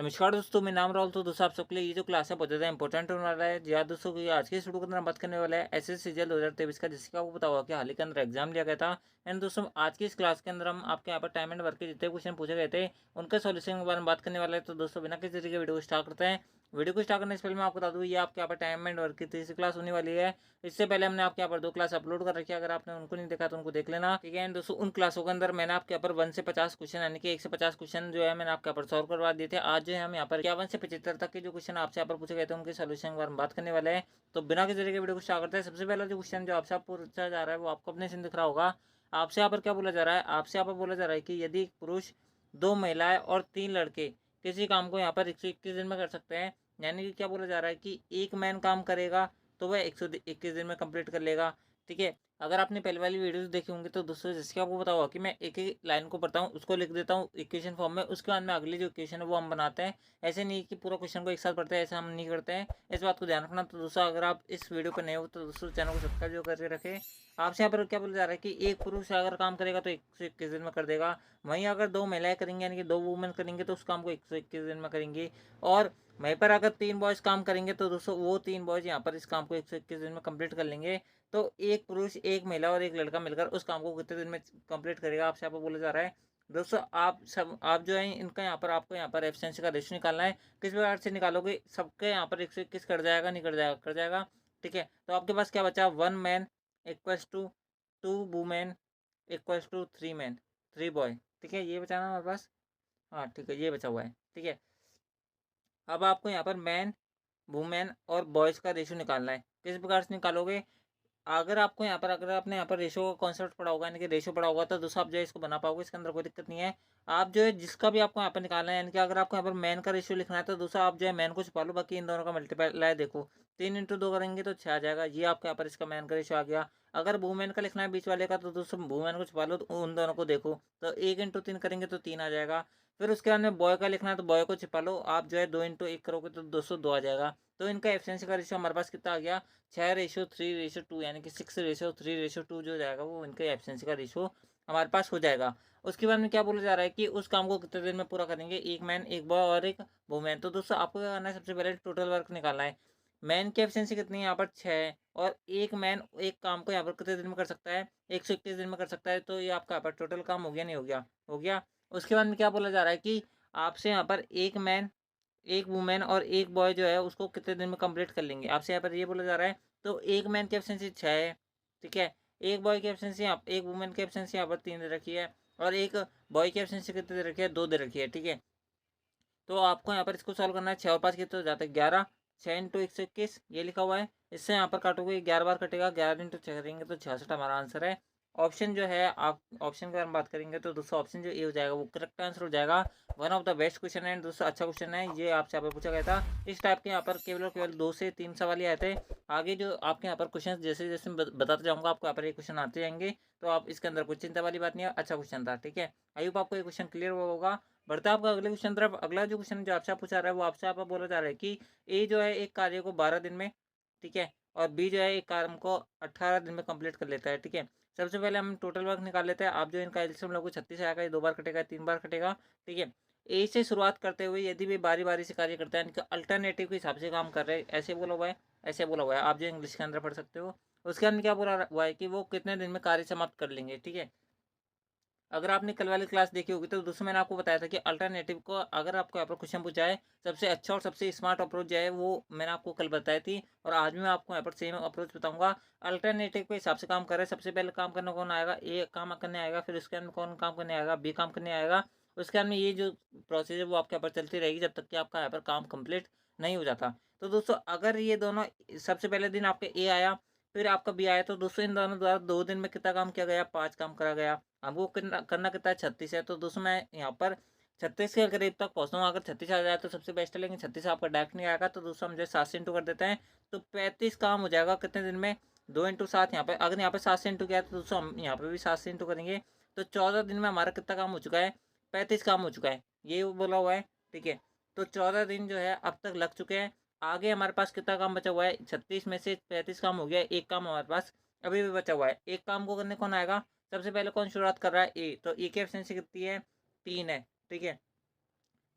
नमस्कार दोस्तों, मेरा नाम राहुल। तो दोस्तों आप सबके लिए ये जो क्लास है बहुत ज़्यादा इंपॉर्टेंट होने वाला है। जी हाँ दोस्तों, क्योंकि आज के इस वीडियो के अंदर हम बात करने वाले हैं एसएससी सीजीएल 2023 का, जिसका आपको पता होगा कि हाल ही के अंदर एग्जाम लिया गया था। एंड दोस्तों आज की इस क्लास के अंदर हम आपके यहाँ पर टाइम एंड वर्क के जितने क्वेश्चन पूछे गए थे उनके सॉल्यूशन के बारे में बात करने वाले हैं। तो दोस्तों बिना किसी तरीके वीडियो को स्टार्ट करते हैं। वीडियो को स्टार्ट करने से पहले मैं आपको बता दूँ, ये आपके यहाँ पर टाइम एंड वर्क की तीसरी क्लास होने वाली है। इससे पहले हमने आपके यहाँ पर 2 क्लास अपलोड कर रखी है, अगर आपने उनको नहीं देखा तो उनको देख लेना, ठीक है। एंड दोस्तों उन क्लासों के अंदर मैंने आपके यहाँ पर 1 से 50 क्वेश्चन, यानी कि 1 से 50 क्वेश्चन जो है मैंने आपके यहाँ पर सॉल्व करवा दिए थे। आज जो है हम यहाँ पर 51 से 75 तक के जो क्वेश्चन आपसे यहाँ पर पूछे गए थे उनके सॉल्यूशन के बारे में बात करने वाले हैं। तो बिना किसी तरीके वीडियो को स्टार्ट करते हैं। सबसे पहला जो क्वेश्चन जो आपसे पूछा जा रहा है वो आपको अपने से दिख रहा होगा। आपसे यहाँ पर क्या बोला जा रहा है, आपसे यहाँ पर बोला जा रहा है कि यदि एक पुरुष, 2 महिलाएं और 3 लड़के किसी काम को यहाँ पर 121 दिन में कर सकते हैं, यानी कि क्या बोला जा रहा है कि एक मैन काम करेगा तो वह 121 दिन में कंप्लीट कर लेगा, ठीक है। अगर आपने पहले वाली वीडियोस देखी होंगी तो दोस्तों जैसे आपको पता होगा कि मैं एक एक लाइन को पढ़ता हूँ, उसको लिख देता हूँ इक्वेशन फॉर्म में, उसके बाद में अगली जो इक्वेशन है वो हम बनाते हैं। ऐसे नहीं कि पूरा क्वेश्चन को एक साथ पढ़ते हैं, ऐसा हम नहीं करते हैं। इस बात को ध्यान रखना। तो दोस्तों अगर आप इस वीडियो पर नए हो तो दोस्तों चैनल को सब्सक्राइब जो करके रखें। आपसे यहाँ पर क्या बोला जा रहा है कि एक पुरुष अगर काम करेगा तो 121 दिन में कर देगा। वहीं अगर 2 महिलाएं करेंगे, यानी कि 2 वुमेन करेंगे, तो उस काम को 121 दिन में करेंगी। और वहीं पर अगर 3 बॉयज़ काम करेंगे तो दोस्तों वो 3 बॉयज़ यहाँ पर इस काम को 121 दिन में कंप्लीट कर लेंगे। तो एक पुरुष, एक महिला और एक लड़का मिलकर उस काम को कितने दिन में कंप्लीट करेगा, आपसे यहाँ पर बोला जा रहा है। दोस्तों आप जो है इनका यहाँ पर आपको यहाँ पर एफिशिएंसी का रेशियो निकालना है। किस प्रकार से निकालोगे, सबके यहाँ पर 121 कट जाएगा, नहीं कट जाएगा, कट जाएगा, ठीक है। तो आपके पास क्या बचा, 1 man equals to 2 women equals to 3 man 3 boy, ठीक है। ये बचा ना हमारे पास, हाँ ठीक है, ये बचा हुआ है, ठीक है। अब आपको यहाँ पर मैन, वुमेन और बॉयज़ का रेशियो निकालना है। किस प्रकार से निकालोगे, अगर आपको यहाँ पर, अगर आपने यहाँ पर रेशो का कॉन्सेप्ट पढ़ा होगा, यानी कि रेशो पढ़ा होगा, तो दोस्तों आप जो है इसको बना पाओगे, इसके अंदर कोई दिक्कत नहीं है। आप जो है जिसका भी आपको यहाँ पर निकालना है, यानी कि अगर आपको यहाँ पर मैन का रेशियो लिखना है तो दोस्तों आप जो है मैन को छुपा लो, बाकी इन दोनों का मल्टीप्लाई देखो। 3 × 2 करेंगे तो 6 आ जाएगा, ये आपका यहाँ पर इसका मैन का रेशियो आ गया। अगर वुमेन का लिखना है बीच वाले का तो दोस्तों वुमेन को छुपा लो, तो उन दोनों को देखो, तो 1 × 3 करेंगे तो 3 आ जाएगा। फिर उसके बाद में बॉय का लिखना है तो बॉय को छिपा लो, आप जो है 2 × 1 करोगे तो दोस्तों 2 आ जाएगा। तो इनका एफिशिएंसी का रेशियो हमारे पास कितना आ गया, 6:3:2, यानी कि 6:3:2 जो जाएगा वो इनके एफिशिएंसी का रेशियो हमारे पास हो जाएगा। उसके बाद में क्या बोला जा रहा है कि उस काम को कितने दिन में पूरा करेंगे, एक मैन, एक बॉय और एक वुमेन। तो दोस्तों आपको क्या करना है, सबसे पहले टोटल वर्क निकालना है। मैन की एफिशिएंसी कितनी है, यहाँ पर 6 है, और एक मैन एक काम को यहाँ पर कितने दिन में कर सकता है, 121 दिन में कर सकता है। तो ये आपका यहाँ पर टोटल काम हो गया, नहीं हो गया, हो गया। उसके बाद में क्या बोला जा रहा है कि आपसे यहाँ पर एक मैन, एक वुमेन और एक बॉय जो है उसको कितने दिन में कंप्लीट कर लेंगे, आपसे यहाँ पर ये बोला जा रहा है। तो एक मैन की एफिशिएंसी 6 है, ठीक है। एक बॉय की एफिशिएंसी यहाँ, एक वुमेन की एफिशिएंसी यहाँ पर 3 दे रखी है, और एक बॉय की एफिशिएंसी कितनी दे रखी है, 2 दे रखी है, ठीक है। तो आपको यहाँ पर इसको सॉल्व करना है। 6 और 5 कितने हो जाते हैं, 11, 6 × 121 ये लिखा हुआ है। इससे यहाँ पर काटोगे 11 बार कटेगा, 11 × 6 करेंगे तो 66 हमारा आंसर है। ऑप्शन जो है, आप ऑप्शन के बारे में बात करेंगे तो दोस्तों ऑप्शन जो ए हो जाएगा वो करेक्ट आंसर हो जाएगा। One of the best question है दोस्तों, अच्छा क्वेश्चन है ये, आपसे यहाँ पर पूछा गया था। इस टाइप के यहाँ पर केवल और केवल 2 से 3 सवाल ही आए थे। आगे जो आपके यहाँ पर क्वेश्चन जैसे जैसे मैं बताते जाऊँगा आपको यहाँ पर ये क्वेश्चन आते जाएंगे, तो आप इसके अंदर कोई चिंता वाली बात नहीं है, अच्छा क्वेश्चन था, ठीक है। आई होप आपको ये क्वेश्चन क्लियर हुआ होगा। बढ़ता है आपका अगले क्वेश्चन तरफ। अगला जो क्वेश्चन जो आपसे पूछा रहा है वो आपसे आप बोला जा रहा है कि ए जो है एक कार्य को 12 दिन में, ठीक है, और बी जो है एक काम को 18 दिन में कंप्लीट कर लेता है, ठीक है। सबसे पहले हम टोटल वर्क निकाल लेते हैं। आप जो इनका एलसीएम लोगों को 36 आएगा, ये 2 बार कटेगा, 3 बार कटेगा, ठीक है। ए से शुरुआत करते हुए यदि वे बारी बारी से कार्य करता है, इनका अल्टरनेटिव के हिसाब से काम कर रहे हैं, ऐसे बोला हुआ है, ऐसे बोला हुआ है, आप जो इंग्लिश के अंदर पढ़ सकते हो। उसके अंदर क्या बोला हुआ है कि वो कितने दिन में कार्य समाप्त कर लेंगे, ठीक है। अगर आपने कल वाली क्लास देखी होगी तो दोस्तों मैंने आपको बताया था कि अल्टरनेटिव को अगर आपको यहाँ पर क्वेश्चन पूछा है, सबसे अच्छा और सबसे स्मार्ट अप्रोच जो है वो मैंने आपको कल बताई थी, और आज भी मैं आपको यहाँ पर सेम अप्रोच बताऊंगा। अल्टरनेटिव के हिसाब से काम कर रहे हैं, सबसे पहले काम करने कौन आएगा, ए काम करने आएगा, फिर उसके अंदर कौन काम करने आएगा, बी काम करने आएगा। उसके अंदर ये जो प्रोसेस है वो आपके यहाँ पर चलती रहेगी जब तक कि आपका यहाँ पर काम कंप्लीट नहीं हो जाता। तो दोस्तों अगर ये दोनों, सबसे पहले दिन आपके ए आया, फिर आपका बी आया, तो दोस्तों इन दोनों द्वारा 2 दिन में कितना काम किया गया, 5 काम करा गया। हमको करना करना कितना है, 36 है। तो दोस्तों मैं यहाँ पर 36 के करीब तक पहुँचता हूँ। अगर 36 आ जाए तो सबसे बेस्ट है, लेकिन 36 आपका डायरेक्ट नहीं आएगा तो दोस्तों हम जो 7 से इंटू कर देते हैं, तो 35 काम हो जाएगा कितने दिन में, 2 × 7। यहाँ पर अगर यहाँ पर 7 से इंटू किया तो दोस्तों हम यहाँ पर भी 7 से इंटू करेंगे, तो 14 दिन में हमारा कितना काम हो चुका है, 35 काम हो चुका है, ये बोला हुआ है, ठीक है। तो 14 दिन जो है अब तक लग चुके हैं। आगे हमारे पास कितना काम बचा हुआ है, 36 में से 35 काम हो गया, एक काम हमारे पास अभी भी बचा हुआ है। एक काम को करने कौन आएगा, सबसे पहले कौन शुरुआत कर रहा है, ए, तो ए की एफिशिएंसी कितनी है, 3 है, ठीक है।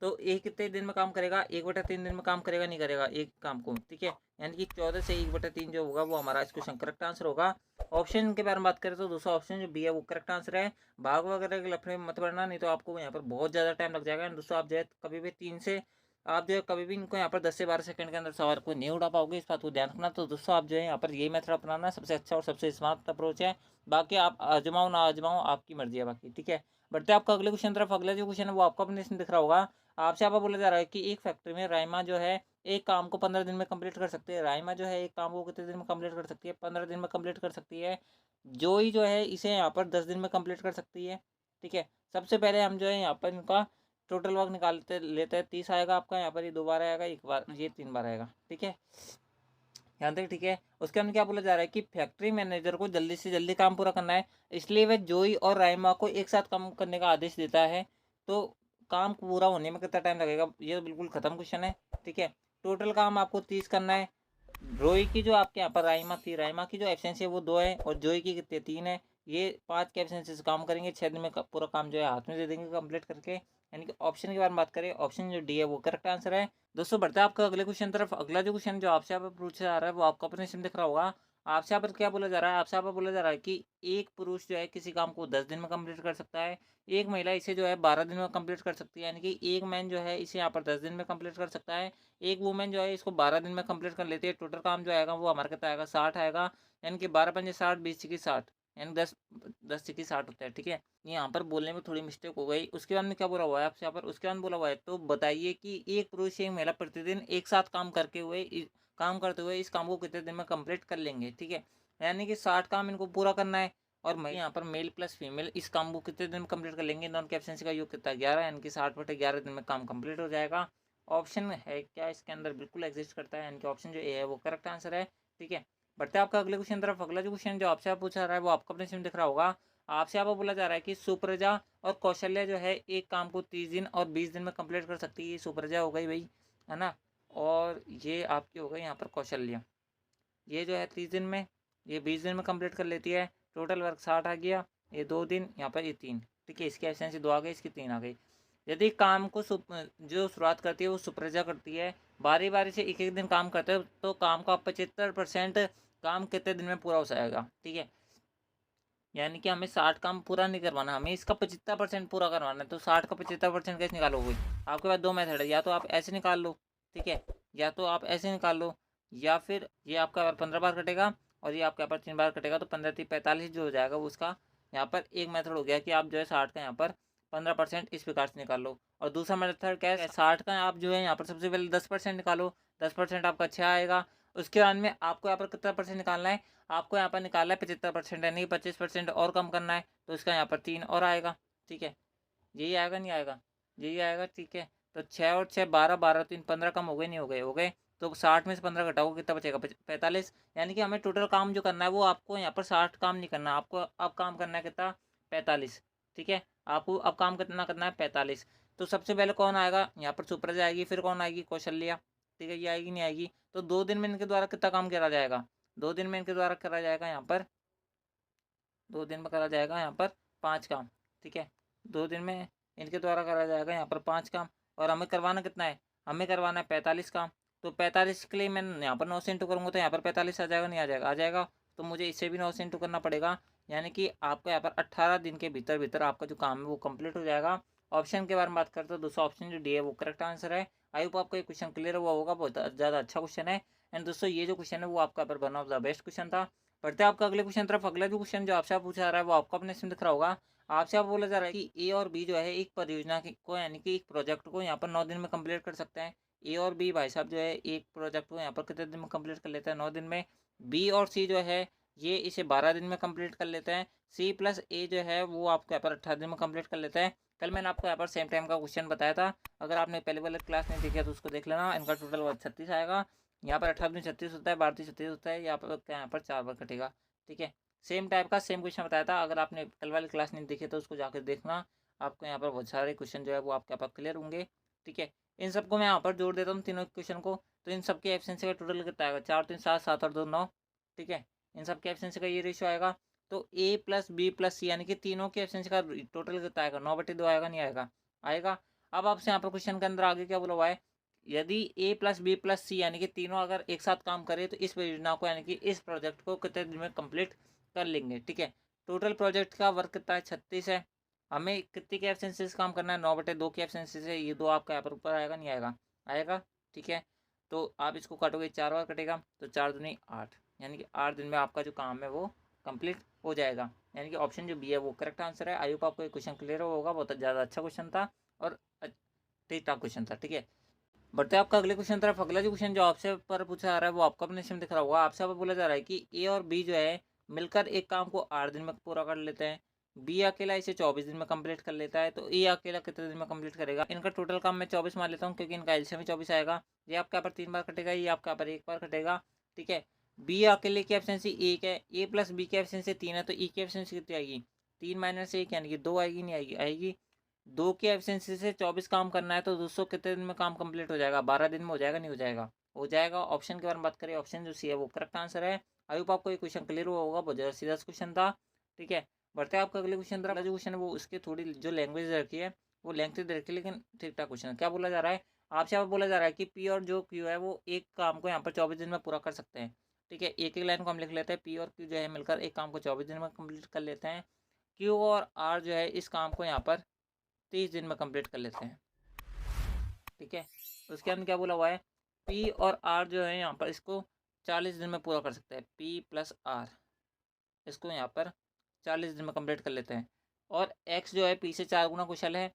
तो एक कितने दिन में काम करेगा, 1/3 दिन में काम करेगा, नहीं करेगा एक काम को, ठीक है। यानी कि 14 से 1/3 जो होगा वो हमारा इस क्वेश्चन करेक्ट आंसर होगा। ऑप्शन के बारे में बात करें तो दूसरा ऑप्शन जो बी है वो करेक्ट आंसर है। भाग वगैरह के लफड़े में मत पड़ना, नहीं तो आपको यहाँ पर बहुत ज़्यादा टाइम लग जाएगा। दोस्तों आप जो है कभी भी 3 से आप जो है कभी भी इनको यहाँ पर 10 से 12 सेकंड के अंदर सवाल को नहीं उठा पाओगे, इस बात को ध्यान रखना। तो दोस्तों आप जो है यहाँ पर यही मेथड अपनाना सबसे अच्छा और सबसे स्मार्ट अप्रोच है। बाकी आप आजमाओ ना आजमाओ आपकी मर्जी है बाकी, ठीक है। बढ़ते हैं आपका अगले क्वेश्चन तरफ। अगला जो क्वेश्चन है वो आपको अपने इसमें दिख रहा होगा। आपसे यहाँ पर बोला जा रहा है कि एक फैक्ट्री में राइमा जो है एक काम को 15 दिन में कंप्लीट कर सकती है। राइमा जो है एक काम को कितने दिन में कंप्लीट कर सकती है, 15 दिन में कंप्लीट कर सकती है। जोई जो है इसे यहाँ पर 10 दिन में कंप्लीट कर सकती है, ठीक है। सबसे पहले हम जो है यहाँ पर इनका टोटल वर्क निकालते लेते हैं। 30 आएगा आपका यहाँ पर, ये 2 बार आएगा, एक बार ये 3 बार आएगा, ठीक है। यहाँ तक ठीक है। उसके अंदर क्या बोला जा रहा है कि फैक्ट्री मैनेजर को जल्दी से जल्दी काम पूरा करना है, इसलिए वह जोई और राइमा को एक साथ काम करने का आदेश देता है। तो काम पूरा होने में कितना टाइम लगेगा, ये तो बिल्कुल खत्म क्वेश्चन है, ठीक है। टोटल काम आपको 30 करना है। रोई की जो आपके यहाँ पर राइमा थी, राइमा की जो एब्सेंसी है वो 2 है और जोई की कितने 3 है। ये 5 के एब्सेंसी से काम करेंगे, 6 दिन में पूरा काम जो है हाथ में दे देंगे कंप्लीट करके। यानी कि ऑप्शन के बारे में बात करें, ऑप्शन जो डी है वो करेक्ट आंसर है। दोस्तों बढ़ते हैं आपका अगले क्वेश्चन तरफ। अगला जो क्वेश्चन जो आपसे यहाँ पर पूछा जा रहा है वो आपको अपने इसमें दिख रहा होगा। आपसे यहाँ पर क्या बोला जा रहा है, आपसे यहाँ पर बोला जा रहा है कि एक पुरुष जो है किसी काम को 10 दिन में कंप्लीट कर सकता है, एक महिला इसे जो है 12 दिन में कंप्लीट कर सकती है। यानी कि एक मैन जो है इसे यहाँ पर 10 दिन में कंप्लीट कर सकता है, एक वुमेन जो है इसको 12 दिन में कंप्लीट कर लेती है। टोटल काम जो आएगा वो हमारे कितना आएगा, 60 आएगा। यानी कि 12 पंजे 60, 20 छिकी 60, यानी 10 छिकी 60 होता है, ठीक है। यहाँ पर बोलने में थोड़ी मिस्टेक हो गई। उसके बाद में क्या बोला हुआ है आपसे यहाँ पर, उसके बाद बोला हुआ है तो बताइए कि एक पुरुष एक महिला प्रतिदिन एक साथ काम करते हुए इस काम को कितने दिन में कंप्लीट कर लेंगे, ठीक है। यानी कि 60 काम इनको पूरा करना है और मैं यहाँ पर मेल प्लस फीमेल इस काम को कितने दिन में कंप्लीट कर लेंगे। दोनों की एफिशिएंसी का योग कितना, 11, यानी कि 60/11 दिन में काम कंप्लीट हो जाएगा। ऑप्शन है क्या इसके अंदर बिल्कुल एग्जिस्ट करता है, यानी कि ऑप्शन जो ए है वो करेक्ट आंसर है, ठीक है। बढ़ते हैं आपका अगले क्वेश्चन तरफ। अगला जो क्वेश्चन जो आपसे पूछा रहा है वो आपको अपने इसमें दिख रहा होगा। आपसे यहाँ पर बोला जा रहा है कि सुप्रजा और कौशल्या जो है एक काम को 30 दिन और 20 दिन में कंप्लीट कर सकती है। सुप्रजा हो गई भाई, है ना, और ये आपकी हो गई यहाँ पर कौशल्या। ये जो है 30 दिन में, ये 20 दिन में कंप्लीट कर लेती है। टोटल वर्क 60 आ गया, ये 2 दिन, यहाँ पर ये 3, ठीक है। इसकी एफिशिएंसी 2 आ गई, इसकी 3 आ गई। यदि काम को जो शुरुआत करती है वो सुप्रजा करती है, बारी बारी से एक एक दिन काम करते हैं, तो काम का 75% काम कितने दिन में पूरा हो जाएगा, ठीक है। यानी कि हमें 60 काम पूरा नहीं करवाना, हमें इसका 75% पूरा करवाना है। तो 60 का 75% कैसे निकालोगे, आपके पास 2 मेथड है, या तो आप ऐसे निकाल लो, ठीक है, या तो आप ऐसे निकाल लो, या फिर ये आपका 15 बार कटेगा और ये आपके यहाँ पर 3 बार कटेगा, तो 15×3 = 45 जो हो जाएगा वो उसका यहाँ पर एक मेथड हो गया कि आप जो है 60 का यहाँ पर 15% इस प्रकार से निकाल लो। और दूसरा मेथड क्या है, 60 का आप जो है यहाँ पर सबसे पहले 10% निकालो, 10% आपका 6 आएगा। उसके बाद में आपको यहाँ पर कितना परसेंट निकालना है, आपको यहाँ पर निकालना है 75%, यानी 25% और कम करना है, तो इसका यहाँ पर 3 और आएगा, ठीक है। यही आएगा नहीं आएगा, यही आएगा, ठीक है। तो 6 और 6 12, 12 3 15 कम हो गए, नहीं हो गए, हो गए। तो 60 में से 15 घटाओगे कितना बचेगा, 45। यानी कि हमें टोटल काम जो करना है वो आपको यहाँ पर 60 काम नहीं करना, आपको अब काम करना है कितना, 45, ठीक है। आपको अब काम कितना करना है, 45। तो सबसे पहले कौन आएगा, यहाँ पर सुप्रजा आएगी, फिर कौन आएगी, कौशल्या, ठीक है। ये आएगी नहीं आएगी, तो 2 दिन में इनके द्वारा कितना काम करा जाएगा, 2 दिन में इनके द्वारा करा जाएगा यहाँ पर, 2 दिन में करा जाएगा यहाँ पर 5 काम, ठीक है। 2 दिन में इनके द्वारा करा जाएगा यहाँ पर 5 काम, और हमें करवाना कितना है, हमें करवाना है 45 काम। तो 45 के लिए मैं यहाँ पर 9 से इंटू करूँगा तो यहाँ पर 45 आ जाएगा, नहीं आ जाएगा, आ जाएगा। तो मुझे इससे भी 9 से इंटू करना पड़ेगा, यानी कि आपको यहाँ पर 18 दिन के भीतर भीतर आपका जो काम है वो कंप्लीट हो जाएगा। ऑप्शन के बारे में बात करते हैं, दूसरा ऑप्शन जो डी है वो करेक्ट आंसर है। आई होप आपको ये क्वेश्चन क्लियर हुआ होगा, बहुत ज़्यादा अच्छा क्वेश्चन है। एंड दोस्तों ये जो क्वेश्चन है वो आपका पर one of the best question था। बढ़ते हैं आपका अगले क्वेश्चन तरफ। अगला जो क्वेश्चन जो आपसे पूछा जा रहा है वो आपको अपने इसमें दिख रहा होगा। आपसे आप बोला जा रहा है कि ए और बी जो है एक परियोजना को, यानी कि एक प्रोजेक्ट को यहाँ पर 9 दिन में कंप्लीट कर सकते हैं। ए और बी भाई साहब जो है एक प्रोजेक्ट को यहाँ पर कितने दिन में कंप्लीट कर लेते हैं, 9 दिन में। बी और सी जो है ये इसे 12 दिन में कंप्लीट कर लेते हैं। सी प्लस ए जो है वो आपको यहाँ पर 18 दिन में कंप्लीट कर लेते हैं। कल मैंने आपको यहाँ पर सेम टाइम का क्वेश्चन बताया था, अगर आपने पहले वाले क्लास नहीं देखा तो उसको देख लेना। इनका टोटल 36 आएगा, यहाँ पर 18 में 36 होता है, 12 36 होता है, यहाँ पर 4 बार कटेगा, ठीक है। सेम टाइप का सेम क्वेश्चन बताया था, अगर आपने कल वाली क्लास नहीं देखी तो उसको जाकर देखना, आपको यहाँ पर बहुत सारे क्वेश्चन जो है वो आपके यहाँ पर क्लियर होंगे, ठीक है। इन सबको मैं यहाँ पर जोड़ देता हूँ तीनों क्वेश्चन को, तो इन सबकी एफिशिएंसी का टोटल कितना आएगा, 4 3 7 7 और 2 9, ठीक है। इन सबकी एफिशिएंसी का ये रेशियो आएगा। तो ए प्लस बी प्लस सी यानी कि तीनों की एफिशिएंसी का टोटल कितना आएगा, 9/2 आएगा, नहीं आएगा, आएगा। अब आपसे यहाँ पर क्वेश्चन के अंदर आगे क्या बोला हुआ है, यदि ए प्लस बी प्लस सी यानी कि तीनों अगर एक साथ काम करे तो इस परियोजना को यानी कि इस प्रोजेक्ट को कितने दिन में कंप्लीट कर लेंगे। ठीक है, टोटल प्रोजेक्ट का वर्क कितना है, 36 है। हमें कितनी की एफिशिएंसी से काम करना है, 9/2 की एफिशिएंसी से। ये दो आपका यहाँ पर ऊपर आएगा नहीं आएगा, आएगा। ठीक है, तो आप इसको काटोगे 4 बार कटेगा, तो 4 दूनी 8, यानी कि 8 दिन में आपका जो काम है वो कंप्लीट हो जाएगा। यानी कि ऑप्शन जो बी है वो करेक्ट आंसर है। आई होप आपको ये क्वेश्चन क्लियर होगा, बहुत ज़्यादा अच्छा क्वेश्चन था और ठीक ठाक क्वेश्चन था। ठीक है, बढ़ते हैं आपका अगले क्वेश्चन तरफ। अगला जो क्वेश्चन जो आपसे पर पूछा जा रहा है वो आपको अपने इसमें दिख रहा होगा। आपसे अब बोला जा रहा है कि ए और बी जो है मिलकर एक काम को 8 दिन में पूरा कर लेते हैं, बी अकेला इसे 24 दिन में कंप्लीट कर लेता है, तो ए अकेला कितने दिन में कंप्लीट करेगा। इनका टोटल काम मैं 24 मान लेता हूँ क्योंकि इनका एलसीएम भी 24 आएगा। ये आपके यहाँ पर 3 बार कटेगा, ये आपके यहाँ पर 1 बार कटेगा। ठीक है, बी अकेले की एफिशिएंसी 1 है, ए प्लस बी की एफिशिएंसी 3 है, तो ई की एफिशिएंसी कितनी आएगी, 3 माइनस 1 यानी कि 2 आएगी, नहीं आएगी, आएगी। 2 की एफिशिएंसी से 24 काम करना है तो 200 कितने दिन में काम कंप्लीट हो जाएगा, 12 दिन में हो जाएगा, नहीं हो जाएगा, हो जाएगा। ऑप्शन के बारे में बात करें, ऑप्शन जो सी है वो करेक्ट आंसर है। आई होप आपको ये क्वेश्चन क्लियर हुआ होगा, बहुत ज़्यादा सीधा क्वेश्चन था। ठीक है, बढ़ते हैं आपका अगले क्वेश्चन तरफ। जो क्वेश्चन है वो उसकी थोड़ी जो लैंग्वेज रखी है वो लेंथी दे रखी है, लेकिन ठीक ठाक क्वेश्चन है। क्या बोला जा रहा है, आपसे यहाँ पर बोला जा रहा है कि पी और जो क्यू है वो एक काम को यहाँ पर 24 दिन में पूरा कर सकते हैं। ठीक है, एक एक लाइन को हम लिख लेते हैं, पी और क्यू जो है मिलकर एक काम को 24 दिन में कंप्लीट कर लेते हैं। क्यू और आर जो है इस काम को यहाँ पर 30 दिन में कंप्लीट कर लेते हैं। ठीक है, उसके अंदर क्या बोला हुआ है, पी और आर जो है यहाँ पर इसको 40 दिन में पूरा कर सकते हैं, पी प्लस आर इसको यहाँ पर 40 दिन में कंप्लीट कर लेते हैं। और एक्स जो है पी से 4 गुना कुशल है।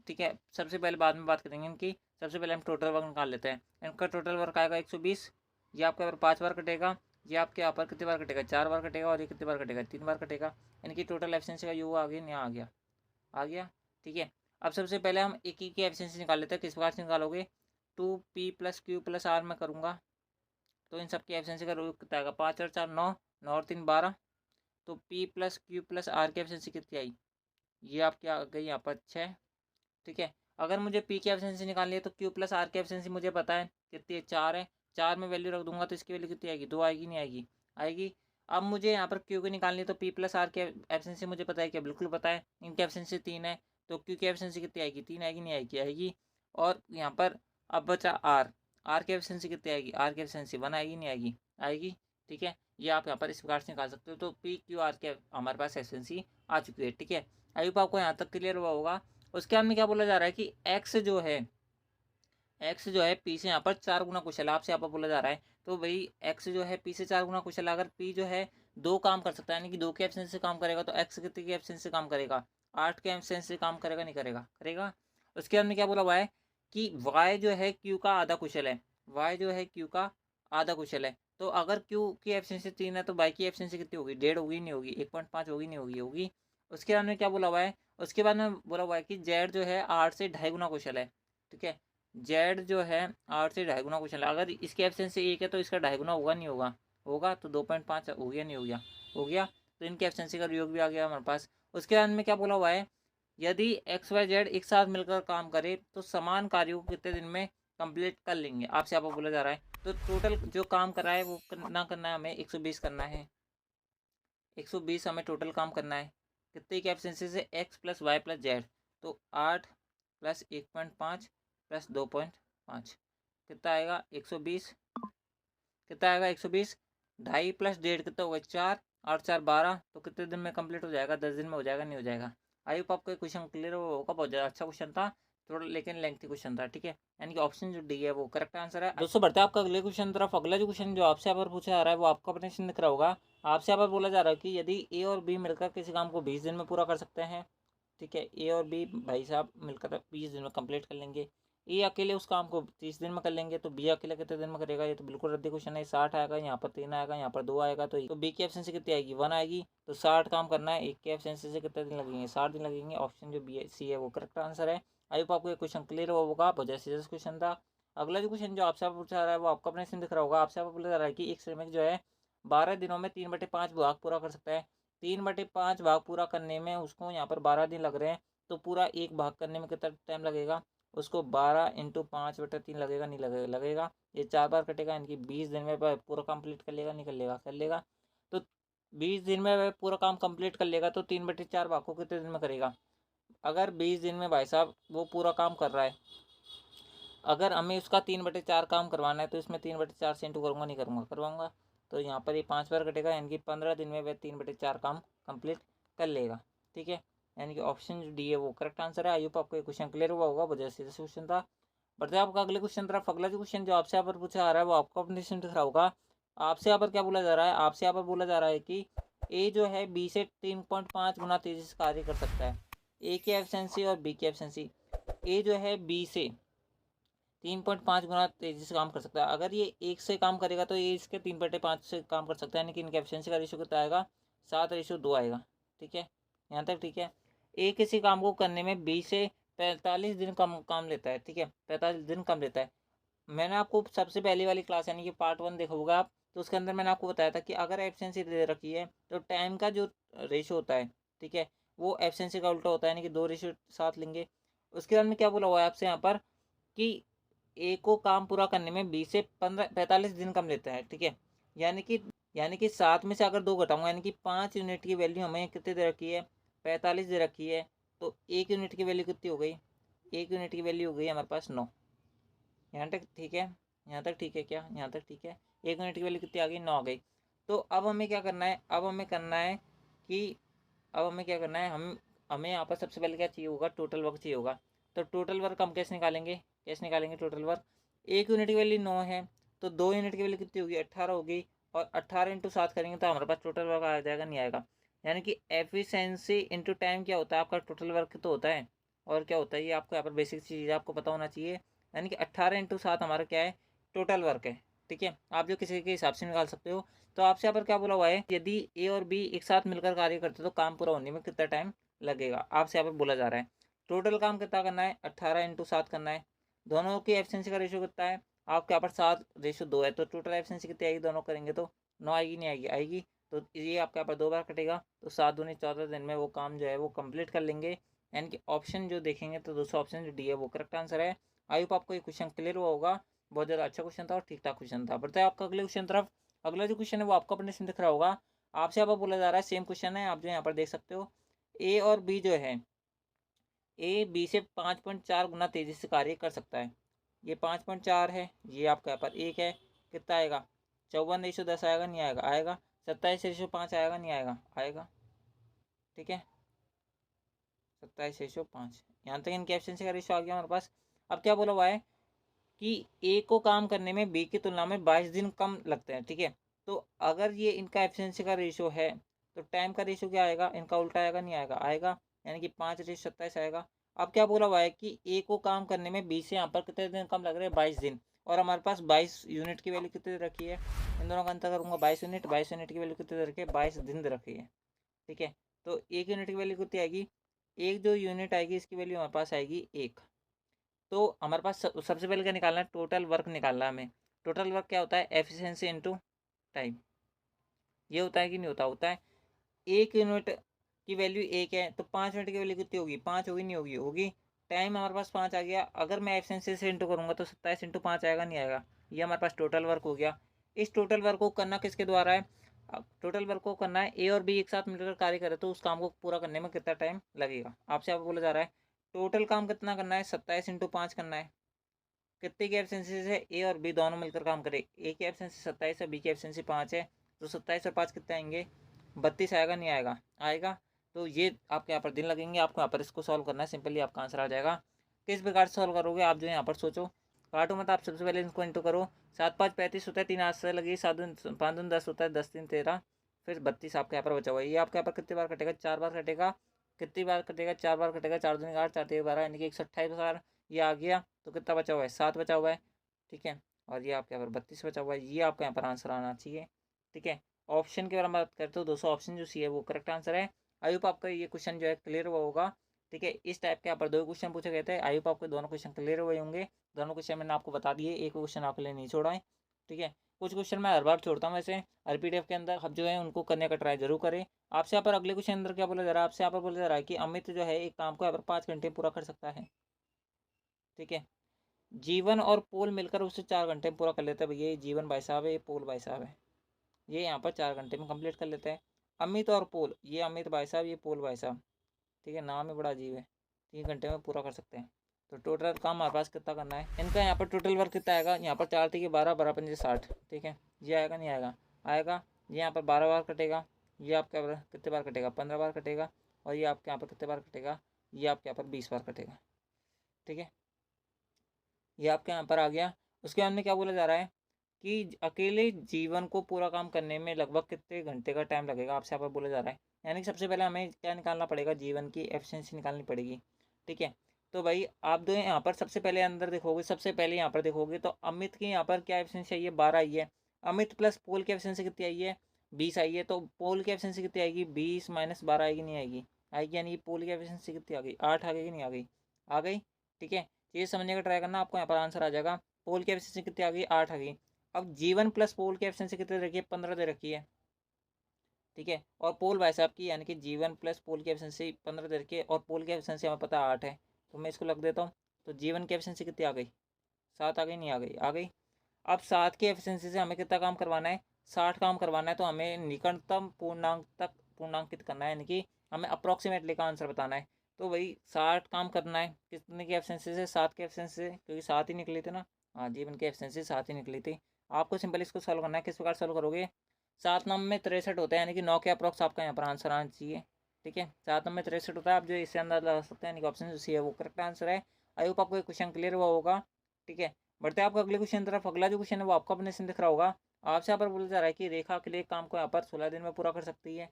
ठीक है, सबसे पहले बाद में बात करेंगे इनकी, सबसे पहले हम टोटल वर्क निकाल लेते हैं। इनका टोटल वर्क आएगा 120, ये आपके यहाँ पर 5 बार कटेगा, ये आपके यहाँ पर कितनी बार कटेगा, 4 बार कटेगा, और ये कितनी बार कटेगा, 3 बार कटेगा। इनकी टोटल एफिशिएंसी का यू आ गया, यहाँ आ गया, आ गया। ठीक है, अब सबसे पहले हम एक ही की एफिशिएंसी निकाल लेते हैं। किस प्रकार से निकालोगे, 2p plus q plus are में करूँगा तो इन सब की एफिशिएंसी का रूप कितना आएगा, 5 और 4 9, 9 और 3 12, तो p plus q plus r की एफिशिएंसी कितनी आई, ये आपकी आ गई यहाँ पर 6। ठीक है, अगर मुझे p की एफिशिएंसी निकालनी है तो q प्लस आर की एफिशिएंसी मुझे पता है कितनी है, 4 है। 4 में वैल्यू रख दूंगा तो इसकी वैल्यू कितनी आएगी, 2 आएगी, नहीं आएगी, आएगी। अब मुझे यहाँ पर q की निकालनी है तो p प्लस आर की एफिशिएंसी मुझे पता है, क्या बिल्कुल पता है, इनकी एफिशिएंसी 3 है, तो q की एफिशिएंसी कितनी आएगी, 3 आएगी, नहीं आएगी, आएगी। और यहाँ पर अब बचा r, r की एफिशिएंसी कितनी आएगी, r की एफिशिएंसी 1 आएगी, नहीं आएगी, आएगी। ठीक है, ये आप यहाँ पर इस प्रकार से निकाल सकते हो। तो p q r के हमारे पास एफिशिएंसी आ चुकी है। ठीक है, आई होप आपको यहाँ तक क्लियर हुआ होगा। उसके बाद में क्या बोला जा रहा है कि एक्स जो है पी से यहाँ पर 4 गुना कुशल है, आपसे यहाँ पर बोला जा रहा है। तो भाई एक्स जो है पी से 4 गुना कुशल है, अगर पी जो है 2 काम कर सकता है, यानी कि 2 के एफिशिएंसी से काम करेगा, तो एक्स कितने की एफिशिएंसी से काम करेगा, 8 के एफिशिएंसी से काम करेगा, नहीं करेगा, करेगा। उसके बाद में क्या बोला हुआ है कि वाई जो है क्यू का आधा कुशल है, वाई जो है क्यू का आधा कुशल है। तो अगर क्यू की एफिशिएंसी 3 है तो वाई की एफिशिएंसी कितनी होगी, 1.5 होगी, नहीं होगी, 1.5 होगी, नहीं होगी, होगी। उसके बाद में क्या बोला हुआ है, उसके बाद में बोला हुआ है कि जेड जो है 8 से 2.5 गुना कुशल है। ठीक है, जेड जो है 8 से 2.5 गुना कुशल है, अगर इसकी एफिशिएंसी 1 है तो इसका 2.5 गुना होगा, नहीं होगा, होगा, तो 2.5 हो गया, नहीं हो गया, हो गया। तो इनकी एफिशिएंसी का योग भी आ गया हमारे पास। उसके बाद में क्या बोला हुआ है, यदि एक्स वाई जेड एक साथ मिलकर काम करे तो समान कार्यों को कितने दिन में कंप्लीट कर लेंगे, आपसे आपको बोला जा रहा है। तो टोटल जो काम कर रहा है वो कितना करना है, हमें 120 करना है, 120 हमें टोटल काम करना है। कितने की एफिशिएंसी से, x plus y plus z, तो 8 प्लस 1.5 प्लस 2.5 कितना आएगा, 120, कितना आएगा 120, 2.5 प्लस 1.5 कितना होगा, 4, 8 4 12, तो कितने दिन में कंप्लीट हो जाएगा, 10 दिन में हो जाएगा, नहीं हो जाएगा। आई होप आपको क्वेश्चन क्लियर होगा, बहुत ज़्यादा अच्छा क्वेश्चन था, थोड़ा लेकिन लेंथी क्वेश्चन था। ठीक है, यानी कि ऑप्शन जो डी है वो करेक्ट आंसर है। दोस्तों बढ़ते हैं आपका अगले क्वेश्चन तरफ। अगला जो क्वेश्चन जो आपसे यहाँ पर पूछा जा रहा है वो आपको अपने से दिख रहा होगा। आपसे यहाँ पर बोला जा रहा है कि यदि ए और बी मिलकर किसी काम को 20 दिन में पूरा कर सकते हैं। ठीक है, ए और बी भाई साहब मिलकर 20 दिन में कंप्लीट कर लेंगे, ए अकेले उस काम को 30 दिन में कर लेंगे, तो बी अकेले कितने दिन में करेगा, ये तो बिल्कुल रद्दी क्वेश्चन है। 60 आएगा, यहाँ पर 3 आएगा, यहाँ पर 2 आएगा, तो बी की एफिशिएंसी कितनी आएगी, 1 आएगी। तो 60 काम करना है, एक की एफिशिएंसी से कितने दिन लगेंगे, 60 दिन लगेंगे। ऑप्शन जो बी सी है वो करेक्ट आंसर है। आई होप आपको ये क्वेश्चन क्लियर होगा, बहुत जैसे क्वेश्चन था। अगला जो क्वेश्चन जो आपसे पूछा रहा है वो आपको अपने से दिख रहा होगा। आपसे बोला जा रहा है कि एक श्रमिक जो है 12 दिनों में 3/5 भाग पूरा कर सकता है। 3/5 भाग पूरा करने में उसको यहाँ पर 12 दिन लग रहे हैं, तो पूरा एक भाग करने में कितना टाइम लगेगा, उसको 12 × 5/3 लगेगा, नहीं लगेगा, लगेगा। ये 4 बार कटेगा, इनकी 20 दिन में पूरा कंप्लीट कर लेगा, नहीं कर लेगा, कर लेगा। तो 20 दिन में वह पूरा काम कंप्लीट कर लेगा, तो 3/4 भाग को कितने दिन में करेगा, अगर 20 दिन में भाई साहब वो पूरा काम कर रहा है, अगर हमें उसका 3/4 काम करवाना है तो इसमें 3/4 से इंटू करूँगा, नहीं करूँगा, करवाऊँगा। तो यहाँ पर ये 5 बार कटेगा, यानी कि 15 दिन में वह 3/4 काम कंप्लीट कर लेगा। ठीक है, यानी कि ऑप्शन जो डी है वो करेक्ट आंसर है। आई होप आपको ये क्वेश्चन क्लियर हुआ होगा। बहुत सीधा क्वेश्चन था। बढ़ते हैं आपका अगले क्वेश्चन तरफ। अगला जो क्वेश्चन जो आपसे यहाँ पर पूछा जा रहा है वो आपको अपने से दिख रहा होगा। आपसे यहाँ पर क्या बोला जा रहा है, आपसे यहाँ पर बोला जा रहा है कि ए जो है बी से 3.5 गुना तेजी से कार्य कर सकता है। ए की एफिशिएंसी और बी की एफिशिएंसी। ए जो है बी से 3.5 गुना तेजी से काम कर सकता है। अगर ये 1 से काम करेगा तो ये इसके 3/5 से काम कर सकता है, यानी कि इनके एफिशिएंसी का रेशियो कितना आएगा, 7:2 आएगा। ठीक है, यहाँ तक ठीक है। ए किसी काम को करने में बी से 45 दिन कम काम लेता है। ठीक है, 45 दिन कम लेता है। मैंने आपको सबसे पहली वाली क्लास यानी कि पार्ट 1 देखा होगा आप, तो उसके अंदर मैंने आपको बताया था कि अगर एफिशिएंसी दे रखी है तो टाइम का जो रेशियो होता है, ठीक है, वो एफिशिएंसी का उल्टा होता है, यानी कि 2:7 लेंगे। उसके बाद में क्या बोला हुआ है आपसे यहाँ पर कि ए को काम पूरा करने में 20 से 45 दिन कम लेता है। ठीक है, यानी कि 7 में से अगर 2 घटाऊंगा, यानी कि 5 यूनिट की वैल्यू हमें कितनी दे रखी है, 45 दे रखी है। तो 1 यूनिट की वैल्यू कितनी हो गई, 1 यूनिट की वैल्यू हो गई हमारे पास 9। यहाँ तक ठीक है, यहाँ तक ठीक है क्या, यहाँ तक ठीक है। 1 यूनिट की वैल्यू कितनी आ गई, 9 आ गई। तो अब हमें क्या करना है, अब हमें करना है कि अब हमें क्या करना है, हमें यहाँ पर सबसे पहले क्या चाहिए होगा, टोटल वर्क चाहिए होगा। तो टोटल वर्क हम कैसे निकालेंगे, टोटल वर्क। 1 यूनिट की वैल्यू 9 है, तो 2 यूनिट की वैल्यू कितनी होगी, 18 होगी। और 18 इंटू 7 करेंगे तो हमारे पास टोटल वर्क आ जाएगा, नहीं आएगा। यानी कि एफिशिएंसी इंटू टाइम क्या होता है आपका, टोटल वर्क तो होता है। और क्या होता है ये आपको यहाँ पर बेसिक चीज़ आपको पता होना चाहिए। यानी कि 18 इंटू 7 हमारा क्या है, टोटल वर्क है। ठीक है, आप जो किसी के हिसाब से निकाल सकते हो। तो आपसे यहाँ पर क्या बोला हुआ है, यदि ए और बी एक साथ मिलकर कार्य करते तो काम पूरा होने में कितना टाइम लगेगा, आपसे यहाँ पर बोला जा रहा है। टोटल काम कितना करना है, 18 इंटू 7 करना है। दोनों की एफिशिएंसी का रेशियो कितना है, आपके यहाँ पर 7:2 है। तो टोटल एफिशिएंसी कितनी आएगी, दोनों करेंगे तो 9 आएगी, नहीं आएगी, आएगी। तो ये आपके यहाँ पर 2 बार कटेगा, तो 7 दूनी 14 दिन में वो काम जो है वो कंप्लीट कर लेंगे। यानी कि ऑप्शन जो देखेंगे तो दूसरा ऑप्शन जो डी है वो करेक्ट आंसर है। आई होप आपको ये क्वेश्चन क्लियर हुआ होगा। बहुत ज़्यादा अच्छा क्वेश्चन था और ठीक ठाक क्वेश्चन था। बढ़ते हैं आपका अगले क्वेश्चन तरफ। अगला जो क्वेश्चन है वो आपको अपने से दिख रहा होगा। आपसे यहाँ पर बोला जा रहा है, सेम क्वेश्चन है, आप जो यहाँ पर देख सकते हो। ए और बी जो है, ए बी से 5.4 गुना तेजी से कार्य कर सकता है। ये 5.4 है, ये आपका यहाँ पर 1 है, कितना आएगा, 54:10 आएगा, नहीं आएगा, आएगा। 27:5 आएगा, नहीं आएगा, आएगा। ठीक है, 27:5। यहाँ तक इनके एफिशिएंसी का रेशियो आ गया हमारे पास। अब क्या बोला हुआ है कि ए को काम करने में बी की तुलना में 22 दिन कम लगते हैं। ठीक है, तो अगर ये इनका एफिशिएंसी का रेशियो है तो टाइम का रेशियो क्या आएगा, इनका उल्टा आएगा, नहीं आएगा, आएगा। यानी कि 5:27 आएगा। अब क्या बोला हुआ है कि ए को काम करने में बी से यहाँ पर कितने दिन कम लग रहे हैं, 22 दिन। और हमारे पास 22 यूनिट की वैल्यू कितनी दे रखी है, इन दोनों का अंतर करूँगा, 22 यूनिट की वैल्यू कितनी दे रखी है, 22 दिन दे रखी है। ठीक है, तो 1 यूनिट की वैल्यू कितनी आएगी, एक जो यूनिट आएगी इसकी वैल्यू हमारे पास आएगी 1। तो हमारे पास सबसे पहले क्या निकालना है, टोटल वर्क निकालना है हमें। टोटल वर्क क्या होता है, एफिशिएंसी इनटू टाइम। ये होता है कि नहीं होता, होता है। 1 यूनिट की वैल्यू 1 है तो 5 मिनट की वैल्यू कितनी होगी, 5 होगी, नहीं होगी, होगी। टाइम हमारे पास 5 आ गया। अगर मैं एफिशिएंसी से इंटू करूँगा तो 27 × 5 आएगा, नहीं आएगा। ये हमारे पास टोटल वर्क हो गया। इस टोटल वर्क को करना किसके द्वारा है, टोटल वर्क को करना है ए और बी एक साथ मिलकर कार्य करे तो उस काम को पूरा करने में कितना टाइम लगेगा, आपसे आप बोला जा रहा है। टोटल काम कितना करना है, 27 × 5 करना है। कितने की एफिशिएंसी से ए और बी दोनों मिलकर काम करे, ए की एफिशिएंसी 27 है, बी की एफिशिएंसी 5 है। तो 27 और 5 कितने आएंगे, 32 आएगा, नहीं आएगा, आएगा। तो ये आपके यहाँ पर दिन लगेंगे, आपको यहाँ पर इसको सॉल्व करना है, सिंपली आपका आंसर आ जाएगा। किस प्रकार से सॉल्व करोगे आप जो यहाँ पर सोचो, काटो मत, आप सबसे पहले इनको इंटू करो। 7 × 5 = 35 होता है, 3 हाथ से लगी, 7 × 5 = 10 होता है, 10 × 3 = 13, फिर 32 आपके यहाँ पर बचा हुआ है। ये आपके यहाँ पर कितनी बार कटेगा, 4 बार कटेगा। कितनी बार कटेगा, 4 बार कटेगा, 4 दूनी 8, 4 तेरह 12, यानी कि 128 बार ये आ गया। तो कितना बचा हुआ है, 7 बचा हुआ है। ठीक है, और ये आपके यहाँ पर 32 बचा हुआ है। ये आपका यहाँ पर आंसर आना चाहिए। ठीक है, ऑप्शन की बारे में बात करते हो, दोस्तों ऑप्शन जो सी है वो करेक्ट आंसर है। आई होप आपका ये क्वेश्चन जो है क्लियर हुआ होगा। ठीक है, इस टाइप के यहाँ पर 2 क्वेश्चन पूछे गए थे। आई होप आपको दोनों क्वेश्चन क्लियर हुए होंगे। दोनों क्वेश्चन मैंने आपको बता दिए, एक क्वेश्चन आपके लिए नहीं छोड़ा है। ठीक है, कुछ क्वेश्चन मैं हर बार छोड़ता हूँ वैसे, हर पीडीएफ के अंदर आप जो है उनको करने का ट्राई जरूर करें। आपसे यहाँ पर अगले क्वेश्चन अंदर क्या बोला जा रहा है, आपसे यहाँ पर बोला जा रहा है कि अमित जो है एक काम को यहाँ पर 5 घंटे पूरा कर सकता है। ठीक है, जीवन और पोल मिलकर उसे 4 घंटे में पूरा कर लेते हैं। भैया ये जीवन भाई साहब है, ये पोल भाई साहब है, ये यहाँ पर 4 घंटे में कंप्लीट कर लेते हैं। अमित और पोल, ये अमित भाई साहब, ये पोल भाई साहब। ठीक है, नाम ही बड़ा अजीब है। 3 घंटे में पूरा कर सकते हैं। तो टोटल काम हमारे पास कितना करना है इनका, यहाँ पर टोटल वर्क कितना आएगा, यहाँ पर 4 3 12 12 5 60, ठीक है। ये आएगा नहीं आएगा, आएगा। ये यहाँ पर 12 बार कटेगा, ये आपका कितने बार कटेगा, 15 बार कटेगा। और ये आपके यहाँ पर कितने बार कटेगा, ये आपके यहाँ पर 20 बार कटेगा, ठीक है। ये आपके यहाँ पर आ गया। उसके बाद में क्या बोला जा रहा है कि अकेले जीवन को पूरा काम करने में लगभग कितने घंटे का टाइम लगेगा, आपसे यहाँ पर बोला जा रहा है। यानी कि सबसे पहले हमें क्या निकालना पड़ेगा, जीवन की एफिशिएंसी निकालनी पड़ेगी, ठीक है। तो भाई आप दो यहाँ पर सबसे पहले अंदर देखोगे, सबसे पहले यहाँ पर देखोगे तो अमित की यहाँ पर क्या एफिशिएंसी आई है, 12 आई है। अमित प्लस पोल की एफिशिएंसी कितनी आई है, 20 आई है। तो पोल की एफिशिएंसी कितनी आएगी, 20 माइनस 12 आएगी, नहीं आएगी, आएगी। यानी कि पोल की एफिशिएंसी कितनी आ गई, 8 आ गई, नहीं आ गई, आ गई, ठीक है। ये समझने का ट्राई करना, आपको यहाँ पर आंसर आ जाएगा। पोल की एफिशिएंसी कितनी आ गई, 8 आ गई। अब जीवन प्लस पोल की एफिशिएंसी कितनी दे रखी है, 15 दे रखी है, ठीक है। और पोल भाई साहब की यानी कि जीवन प्लस पोल की एफिशिएंसी 15 दे रखी है, और पोल की एफिशिएंसी हमें पता है 8 है। तो मैं इसको लग देता हूँ। तो जीवन की एफिशिएंसी कितनी आ गई, 7 आ गई, नहीं आ गई, आ गई। अब 7 की एफिशिएंसी से हमें कितना काम करवाना है, 60 काम करवाना है। तो हमें निकटतम पूर्णांक तक पूर्णांकित करना है, यानी कि हमें अप्रॉक्सीमेटली का आंसर बताना है। तो भाई 60 काम करना है कितने की एफिशिएंसी से, 7 की एफिशिएंसी से, क्योंकि 7 ही निकली थी ना। हाँ, जीवन की एफिशिएंसी 7 ही निकली थी। आपको सिंपल इसको सॉल्व करना है। किस प्रकार सॉल्व करोगे, 7 नंबर में 63 होता है, यानी कि 9 के अप्रॉक्स आपका यहाँ पर आंसर आना चाहिए, ठीक है। 7 नंबर में 63 होता है, आप जो इससे अंदाज लगा सकते हैं, यानी कि ऑप्शन जो सी है वो करेक्ट आंसर है। आई होप आपको क्वेश्चन क्लियर हुआ होगा, ठीक है। बढ़ते हैं आपका अगले क्वेश्चन तरफ। अगला जो क्वेश्चन है वो आपका अपने से दिख रहा होगा। आपसे यहाँ पर बोला जा रहा है कि रेखा के लिए काम को यहाँ पर 16 दिन में पूरा कर सकती है,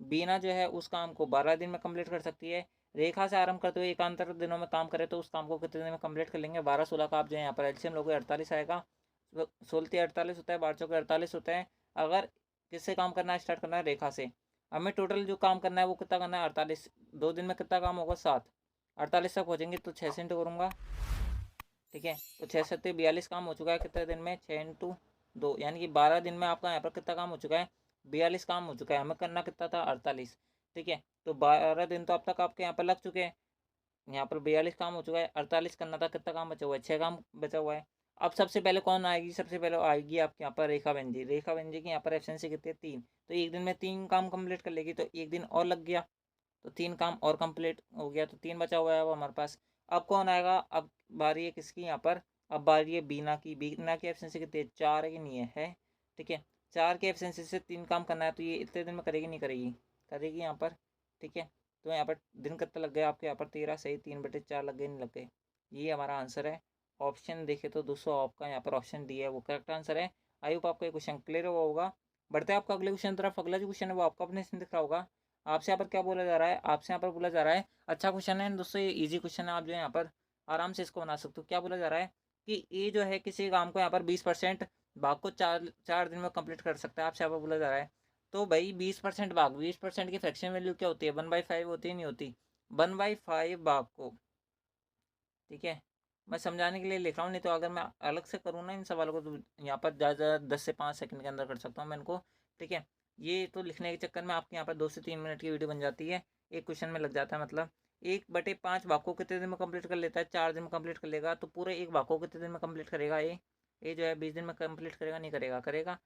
बीना जो है उस काम को 12 दिन में कंप्लीट कर सकती है। रेखा से आरंभ करते हुए एकांतर दिनों में काम करे तो उस काम को कितने दिन में कंप्लीट कर लेंगे। 12 16 का आप जो है यहाँ पर एलसीएम लोगे 48 आएगा। 16 48 होता है, 12 चौके 48 होता है। अगर किससे काम करना है, स्टार्ट करना है रेखा से, हमें टोटल जो काम करना है वो कितना करना है, 48। 2 दिन में कितना काम होगा, 7। 48 तक पहुँचेंगे तो 6 से इंटू करूँगा, ठीक है। तो 6 7 42 काम हो चुका है कितने दिन में, 6 इंटू 2, यानी कि 12 दिन में आपका यहाँ पर कितना काम हो चुका है, 42 काम हो चुका है। हमें करना कितना था, 48, ठीक है। तो 12 दिन तो अब तक आपके यहाँ पर लग चुके हैं। यहाँ पर 42 काम हो चुका है, 48 करना था, कितना काम बचा हुआ है, 6 काम बचा हुआ है। अब सबसे पहले कौन आएगी, सबसे पहले आएगी आपके यहाँ पर रेखा बहन। रेखा बहन की यहाँ पर एफिशिएंसी कितनी है, 3। तो एक दिन में 3 काम कंप्लीट कर लेगी, तो एक दिन और लग गया, तो 3 काम और कंप्लीट हो गया, तो 3 बचा हुआ है अब हमारे पास। अब कौन आएगा, अब बारी है किसकी यहाँ पर, अब बारी है बीना की। बीना की एफिशिएंसी कितनी है, 4 है कि नहीं है, ठीक है। 4 की एफिशिएंसी से 3 काम करना है, तो ये इतने दिन में करेगी नहीं करेगी, करेगी यहाँ पर, ठीक है। तो यहाँ पर दिन कितना लग गया आपके यहाँ पर, 13 सही, 3/4 लग गए, नहीं लग गए। ये हमारा आंसर है। ऑप्शन देखे तो दोस्तों आपका यहाँ पर ऑप्शन डी है वो करेक्ट आंसर है। आई होप आपका क्वेश्चन क्लियर हुआ होगा। बढ़ते हैं आपका अगले क्वेश्चन तरफ। अगला जो क्वेश्चन है वो आपका अपने से दिख रहा होगा। आपसे यहाँ पर क्या बोला जा रहा है, आपसे यहाँ पर बोला जा रहा है, अच्छा क्वेश्चन है दोस्तों, ये इजी क्वेश्चन है, आप जो है यहाँ पर आराम से इसको बना सकते हो। क्या बोला जा रहा है कि ए जो है किसी काम को यहाँ पर 20% भाग को 4 दिन में कंप्लीट कर सकता है, आपसे यहाँ पर बोला जा रहा है। तो भाई 20% भाग, 20% की फ्रैक्शन वैल्यू क्या होती है, 1/5 होती है, नहीं होती, 1/5 भाग को, ठीक है। मैं समझाने के लिए लिख रहा हूँ, नहीं तो अगर मैं अलग से करूँ ना इन सवालों को तो यहाँ पर ज़्यादा 10 से 5 सेकंड के अंदर कर सकता हूँ मैं इनको, ठीक है। ये तो लिखने के चक्कर में आपके यहाँ पर 2 से 3 मिनट की वीडियो बन जाती है, एक क्वेश्चन में लग जाता है। मतलब 1/5 भाग को कितने दिन में कंप्लीट कर लेता है, 4 दिन में कंप्लीट कर लेगा। तो पूरे एक भाग को कितने दिन में कंप्लीट करेगा, ये जो है 20 दिन में कंप्लीट करेगा, नहीं करेगा, करेगा।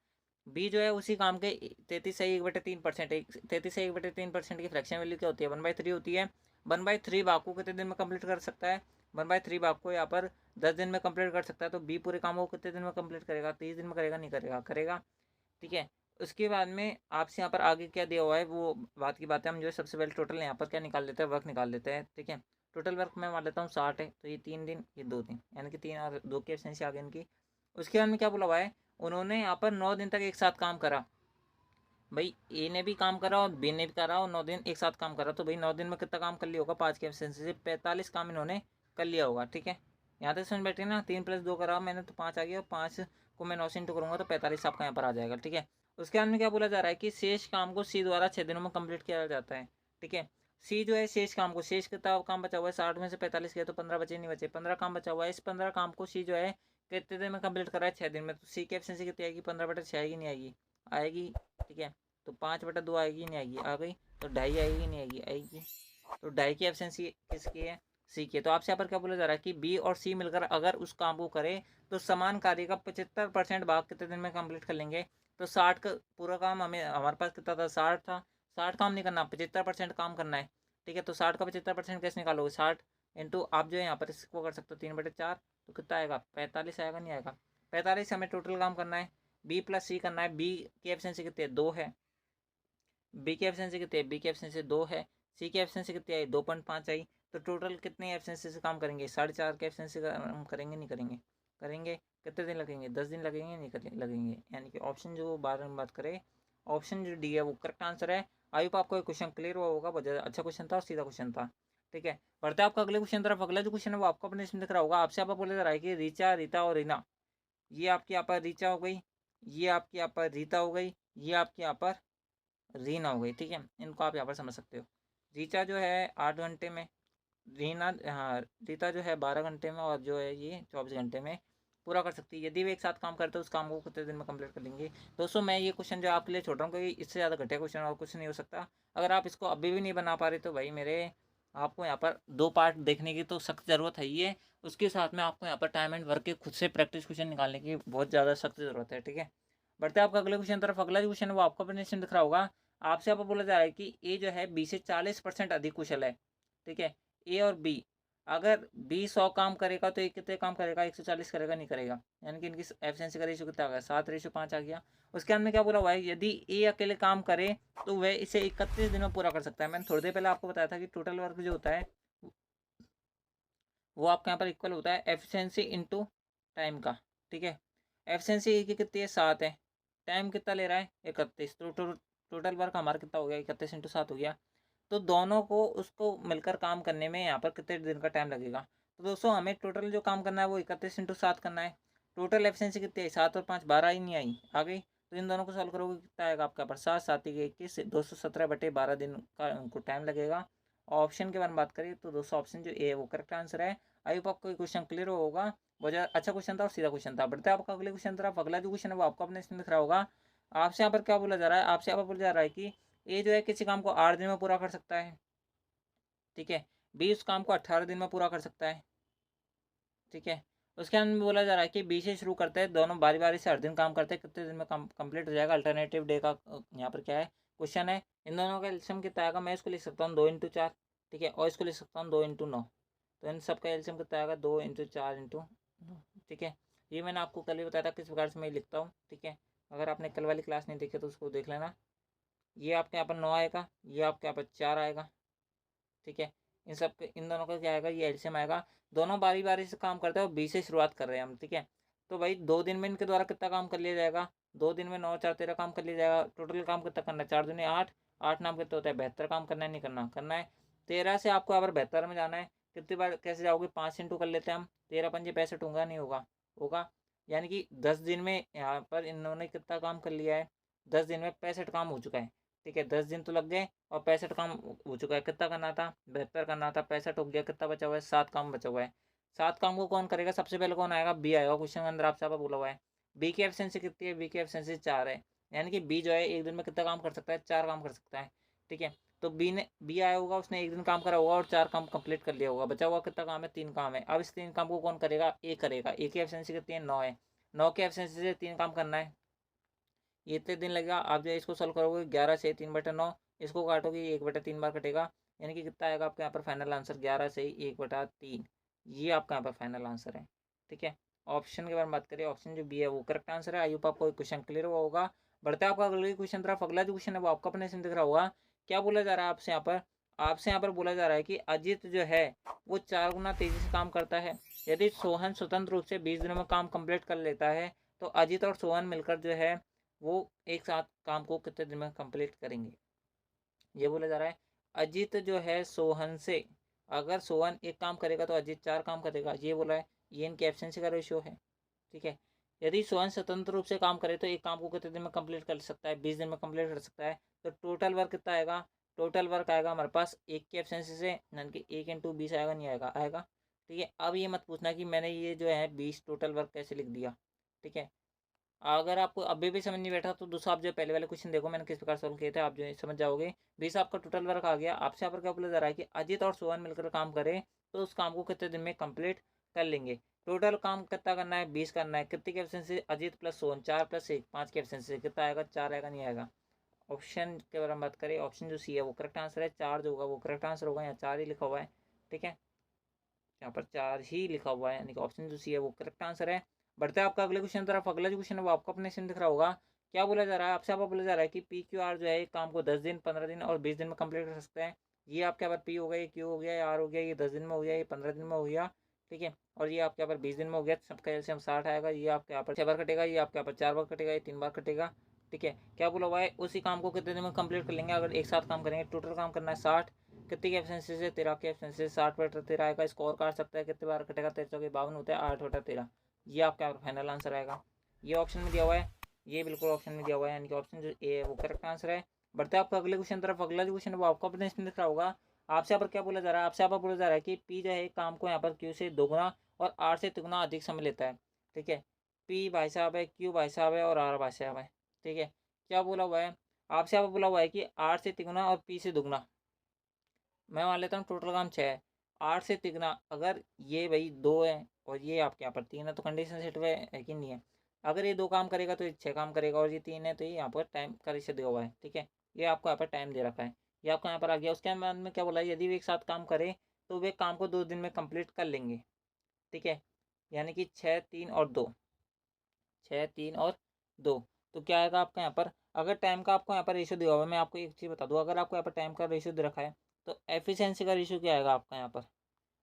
बी जो है उसी काम के 33 से 1/3%, 33 से 1/3% की फ्रैक्शन वैल्यू क्या होती है, 1/3 होती है। 1/3 भाग को कितने दिन में कंप्लीट कर सकता है, 1/3 भाग को यहाँ पर 10 दिन में कंप्लीट कर सकता है। तो बी पूरे काम को कितने दिन में कंप्लीट करेगा, 30 दिन में करेगा, नहीं करेगा, करेगा, ठीक है। उसके बाद में आपसे यहाँ पर आगे क्या दिया हुआ है वो बात की बात है। हम जो है सबसे पहले टोटल यहाँ पर क्या निकाल लेते हैं, वर्क निकाल लेते हैं, ठीक है। टोटल वर्क मैं मान लेता हूँ 60 है, तो ये 3 दिन, ये 2 दिन, यानी कि 3 और 2 की एब्सेंसी आ गई इनकी। उसके बाद में क्या बोला हुआ है, उन्होंने यहाँ पर 9 दिन तक एक साथ काम करा। भाई ए ने भी काम करा और बी ने भी करा और 9 दिन एक साथ काम करा। तो भाई 9 दिन में कितना काम कर लिया होगा, 5 की एब्सेंसी से 45 काम इन्होंने कर लिया होगा, ठीक है। यहाँ तक समझ बैठे ना, 3 + 2 करा मैंने तो 5 आ गया, और 5 को मैं 9 से इंटू करूँगा तो 45 आपका यहाँ पर आ जाएगा, ठीक है। उसके बाद में क्या बोला जा रहा है कि शेष काम को सी द्वारा 6 दिनों में कंप्लीट किया जाता है, ठीक है। सी जो है शेष काम को, शेष कितना काम बचा हुआ है, 60 में से 45 किया तो 15 बचे, नहीं बचे, 15 काम बचा हुआ है। इस 15 काम को सी जो है कितने दिन में कंप्लीट करा है, 6 दिन में। तो सी की एब्सेंसी कितनी आएगी, 15/6 आएगी, नहीं आएगी, आएगी, ठीक है। तो 5/2 आएगी, नहीं आएगी, आ गई। तो 2.5 आएगी, नहीं आएगी, आएगी। तो 2.5 की एफिशिएंसी किसकी है, सी की है। तो आपसे यहाँ पर क्या बोला जा रहा है कि बी और सी मिलकर अगर उस काम को करे तो समान कार्य का 75% भाग कितने दिन में कंप्लीट कर लेंगे। तो 60 का पूरा काम हमें, हमारे पास कितना था, 60 था, 60 काम नहीं करना, 75% काम करना है। ठीक है। तो 60 का 75% कैसे निकालोगे, 60 इंटू आप जो है यहाँ पर इसको कर सकते हो 3/4, तो कितना आएगा 45 आएगा, नहीं आएगा 45। हमें टोटल काम करना है, बी प्लस सी करना है। बी की एफिशिएंसी कितनी है, 2 है। बी की एफिशिएंसी कितनी है, बी की एफिशिएंसी 2 है। सी की एफिशिएंसी कितनी आई, 2.5 आई। तो टोटल कितनी एफिशिएंसी से काम करेंगे, 4.5 के एफिशिएंसी का हम करेंगे, नहीं करेंगे, करेंगे। कितने दिन लगेंगे, 10 दिन लगेंगे, नहीं लगेंगे। यानी कि ऑप्शन जो बारे में बात करें, ऑप्शन जो डी है वो करेक्ट आंसर है। आई होप आपको क्वेश्चन क्लियर हुआ होगा, बहुत ज़्यादा अच्छा क्वेश्चन था और सीधा क्वेश्चन था। ठीक है, बढ़ते आपका अगले क्वेश्चन तरफ। अगला जो क्वेश्चन है वो आपको अपने इसमें दिख रहा होगा। आपसे आप बोले जा रहा है कि रीचा, रीता और रीना, ये आपकी यहाँ पर रीचा हो गई, ये आपकी यहाँ पर रीता हो गई, ये आपकी यहाँ पर रीना हो गई। ठीक है, इनको आप यहाँ पर समझ सकते हो। रीचा जो है 8 घंटे में, रीना, हाँ रीता जो है 12 घंटे में, और जो है ये 24 घंटे में पूरा कर सकती है। यदि वे एक साथ काम करते हैं उस काम को कितने दिन में कंप्लीट कर लेंगे। दोस्तों मैं ये क्वेश्चन जो आपके लिए छोड़ रहा हूँ, क्योंकि इससे ज़्यादा घटिया क्वेश्चन और कुछ नहीं हो सकता। अगर आप इसको अभी भी नहीं बना पा रहे तो भाई मेरे, आपको यहाँ पर 2 पार्ट देखने की तो सख्त ज़रूरत है ही है। उसके साथ में आपको यहाँ पर टाइम एंड वर्क के खुद से प्रैक्टिस क्वेश्चन निकालने की बहुत ज़्यादा सख्त ज़रूरत है। ठीक है, बढ़ते हैं आपका अगले क्वेश्चन तरफ। अगला जो क्वेश्चन है वो आपको अपने इसमें दिख रहा होगा। आपसे आपको बोला जा रहा है कि ए जो है बी से 40% अधिक कुशल है। ठीक है, ए और बी, अगर बी 100 काम करेगा तो ए कितने काम करेगा, 140 करेगा, नहीं करेगा। यानी कि इनकी एफिशिएंसी का रेशियो कितना आ गया, 7:5 आ गया। उसके अंदर में क्या बोला हुआ है, यदि ए अकेले काम करे तो वह इसे 31 दिन में पूरा कर सकता है। मैंने थोड़ी देर पहले आपको बताया था कि टोटल वर्क जो होता है वो आपके यहाँ पर इक्वल होता है एफिशिएंसी इंटू टाइम का। ठीक है, एफिशिएंसी ए की कितनी है, 7 है। टाइम कितना ले रहा है, 31। तो टोटल वर्क हमारा कितना हो गया, 31 इंटू 7 हो गया। तो दोनों को उसको मिलकर काम करने में यहाँ पर कितने दिन का टाइम लगेगा। तो दोस्तों हमें टोटल जो काम करना है वो 31 इंटू 7 करना है। टोटल एफिशिएंसी कितनी आई, 7 और 5 12 ही नहीं आई, आ गई। तो इन दोनों को सॉल्व करोगे कितना आएगा आपका पर, 7 7 21, 217/12 दिन का उनको टाइम लगेगा। ऑप्शन के बारे में बात करें तो दोस्तों ऑप्शन जो ए है वो करेक्ट आंसर है। आई होप आपको क्वेश्चन क्लियर होगा, बहुत ज़्यादा अच्छा क्वेश्चन था और सीधा क्वेश्चन था। बढ़ते हैं आपका अगले क्वेश्चन तरफ। अगला जो क्वेश्चन है वो आपको अपने इसमें दिख रहा होगा। आपसे यहाँ पर क्या बोला जा रहा है, आपसे यहाँ पर बोला जा रहा है कि ए जो है किसी काम को 8 दिन में पूरा कर सकता है। ठीक है, बी उस काम को 18 दिन में पूरा कर सकता है। ठीक है, उसके अंदर बोला जा रहा है कि बी से शुरू करते हैं, दोनों बारी बारी से हर दिन काम करते हैं, कितने दिन में कंप्लीट हो जाएगा। अल्टरनेटिव डे का यहाँ पर क्या है क्वेश्चन है। इन दोनों का एल्सियम कितना आएगा, मैं इसको लिख सकता हूँ 2 इंटू 4। ठीक है, और इसको लिख सकता हूँ 2 इंटू 9। तो इन सब का एल्सियम कितना आएगा, 2 इंटू 4 इंटू 9। ठीक है, ये मैंने आपको कल ही बताया था किस प्रकार से मैं लिखता हूँ। ठीक है, अगर आपने कल वाली क्लास नहीं देखी तो उसको देख लेना। ये आपके यहाँ पर 9 आएगा, ये आपके यहाँ पर 4 आएगा। ठीक है, इन सब के, इन दोनों का क्या आएगा, ये एलसीएम आएगा। दोनों बारी बारी से काम करते हैं और 20 से शुरुआत कर रहे हैं हम। ठीक है, तो भाई 2 दिन में इनके द्वारा कितना काम कर लिया जाएगा, 2 दिन में 9 4 13 काम कर लिया जाएगा। टोटल काम कितना करना है, 4 दूनी 8, 8 नाम कितना होता है 72 काम करना है, नहीं करना, करना है। 13 से आपको यहाँ पर 72 में जाना है। कितनी बार कैसे जाओगे, 5 इंटू कर लेते हैं हम, 13 पंजे 65 होगा, नहीं होगा, होगा। यानी कि 10 दिन में यहाँ पर इन्होंने कितना काम कर लिया है, 10 दिन में 65 काम हो चुका है। ठीक है, 10 दिन तो लग गए और 65 काम हो चुका है। कितना करना था, 72 करना था, 65 हो गया, कितना बचा हुआ है, 7 काम बचा हुआ है। 7 काम को कौन करेगा, सबसे पहले कौन आएगा, बी आएगा। क्वेश्चन के अंदर आपसे बोला हुआ है बी की एफिशिएंसी कितनी है, बी की एफिशिएंसी 4 है। यानी कि बी जो है एक दिन में कितना काम कर सकता है, 4 काम कर सकता है। ठीक है, तो बी आया होगा, उसने एक दिन काम करा होगा और 4 काम कंप्लीट कर लिया होगा। बचा हुआ कितना काम है, 3 काम है। अब इस 3 काम को कौन करेगा, ए करेगा। ए की एफिशिएंसी कितनी है, 9 है। 9 की एफिशिएंसी से 3 काम करना है, ये इतने दिन लगेगा। आप जो इसको सॉल्व करोगे 11 से 3/9, इसको काटोगे 1/3 बार कटेगा। यानी कि कितना आएगा आपके यहाँ पर फाइनल आंसर, 11 से 1/3। ये आपका यहाँ पर फाइनल आंसर है। ठीक है, ऑप्शन के बारे में बात करें, ऑप्शन जो बी है वो करेक्ट आंसर है। आई होप आपको क्वेश्चन क्लियर हुआ होगा। बढ़ता है आपका अगले क्वेश्चन तरफ। अगला जो क्वेश्चन है वो आपका अपने से दिख रहा होगा। क्या बोला जा रहा है आपसे यहाँ पर, आपसे यहाँ पर बोला जा रहा है कि अजित जो है वो 4 गुना तेजी से काम करता है। यदि सोहन स्वतंत्र रूप से 20 दिनों में काम कंप्लीट कर लेता है तो अजित और सोहन मिलकर जो है वो एक साथ काम को कितने दिन में कंप्लीट करेंगे। ये बोला जा रहा है अजित जो है सोहन से, अगर सोहन एक काम करेगा तो अजित 4 काम करेगा, ये बोला है। ये इनकी एफिशिएंसी का रेशियो है। ठीक है, यदि सोहन स्वतंत्र रूप से काम करे तो एक काम को कितने दिन में कंप्लीट कर सकता है, 20 दिन में कंप्लीट कर सकता है। तो टोटल वर्क कितना आएगा, टोटल वर्क आएगा हमारे पास एक की एफिशिएंसी से, यानी कि 1 इंटू 20 आएगा, नहीं आएगा, आएगा। ठीक है, अब ये मत पूछना कि मैंने ये जो है 20 टोटल वर्क कैसे लिख दिया। ठीक है, अगर आपको अभी भी समझ नहीं बैठा तो दूसरा आप जो पहले वाले क्वेश्चन देखो मैंने किस प्रकार सॉल्व किए थे, आप जो समझ जाओगे। 20 आपका टोटल वर्क आ गया। आपसे यहाँ पर क्या बोला जा रहा है कि अजित और सोहन मिलकर काम करें तो उस काम को कितने दिन में कंप्लीट कर लेंगे। टोटल काम कितना करना है, 20 करना है। कितनी की एफिशिएंसी, अजित प्लस सोहन, 4 + 1 5 की एफिशिएंसी कितना आएगा, 4 आएगा, नहीं आएगा। ऑप्शन के बारे में बात करें, ऑप्शन जो सी है वो करेक्ट आंसर है। 4 जो होगा वो करेक्ट आंसर होगा, यहाँ 4 ही लिखा हुआ है। ठीक है, यहाँ पर 4 ही लिखा हुआ है, यानी कि ऑप्शन जो सी है वो करेक्ट आंसर है। बढ़ते हैं आपका अगले क्वेश्चन तरफ। अगला जो क्वेश्चन है वो आपको अपने से दिख रहा होगा। क्या बोला जा रहा है आपसे? आपको बोला जा रहा है कि पी क्यू आर जो है एक काम को 10 दिन, 15 दिन और 20 दिन में कंप्लीट कर सकते हैं। ये आपके यहाँ पर पी हो गया, ये क्यू हो गया, ये आर हो गया, ये 10 दिन में हो गया, ये 15 दिन में हो गया। ठीक है, और ये आपके यहाँ पर 20 दिन में हो गया। सबका एलसीएम 60 आएगा। ये आपके यहाँ पर 6 बार कटेगा, ये आपके यहाँ पर 4 बार कटेगा, ये 3 बार कटेगा। ठीक है, क्या बोला हुआ है? उसी काम को कितने दिन में कंप्लीट कर लेंगे अगर एक साथ काम करेंगे? टोटल काम करना है 60। कितनी की एफिशिएंसी से? 13 की एफिशिएंसी से 60 बटा 13 आएगा। स्कोर काट सकता है, कितने बार कटेगा? 13 चौके 52 होता है, 8 बटा 13। ये आपका फाइनल आंसर आएगा। ये ऑप्शन में दिया हुआ है, ये बिल्कुल ऑप्शन में दिया हुआ है, यानी कि ऑप्शन जो ए है वो करेक्ट आंसर है। बढ़ते हैं आपका अगले क्वेश्चन तरफ। अगला जो क्वेश्चन है वो आपको अपने इसमें दिख रहा होगा। आपसे यहाँ पर क्या बोला जा रहा है? आपसे यहाँ पर बोला जा रहा है कि पी जो है काम को यहाँ पर क्यू से दोगुना और आर से तिगुना अधिक समय लेता है। ठीक है, पी भाई साहब है, क्यू भाई साहब है और आर भाई साहब है। ठीक है, क्या बोला हुआ है? आपसे यहाँ पर बोला हुआ है कि आर से तिगुना और पी से दुगना। मैं मान लेता हूँ टोटल काम 6 है, 8 से तिगुना। अगर ये भाई 2 है और ये आपके यहाँ पर 3 है तो कंडीशन सेट है कि नहीं है? अगर ये 2 काम करेगा तो ये 6 काम करेगा, और ये 3 है तो ये यहाँ पर टाइम का रेशो दिया हुआ है। ठीक है, ये आपको यहाँ पर टाइम दे रखा है, ये आपको यहाँ पर आ गया। उसके बाद में क्या बोला है? यदि वे एक साथ काम करें तो वे काम को 2 दिन में कंप्लीट कर लेंगे। ठीक है, यानी कि 6, 3 और 2, 6, 3 और 2। तो क्या आएगा आपका यहाँ पर? अगर टाइम का आपको यहाँ पर रेशो दिया हुआ है, मैं आपको एक चीज़ बता दूँ, अगर आपको यहाँ पर टाइम का रेशो दे रखा है तो एफिशिएंसी का रेशो क्या आएगा आपका यहाँ पर?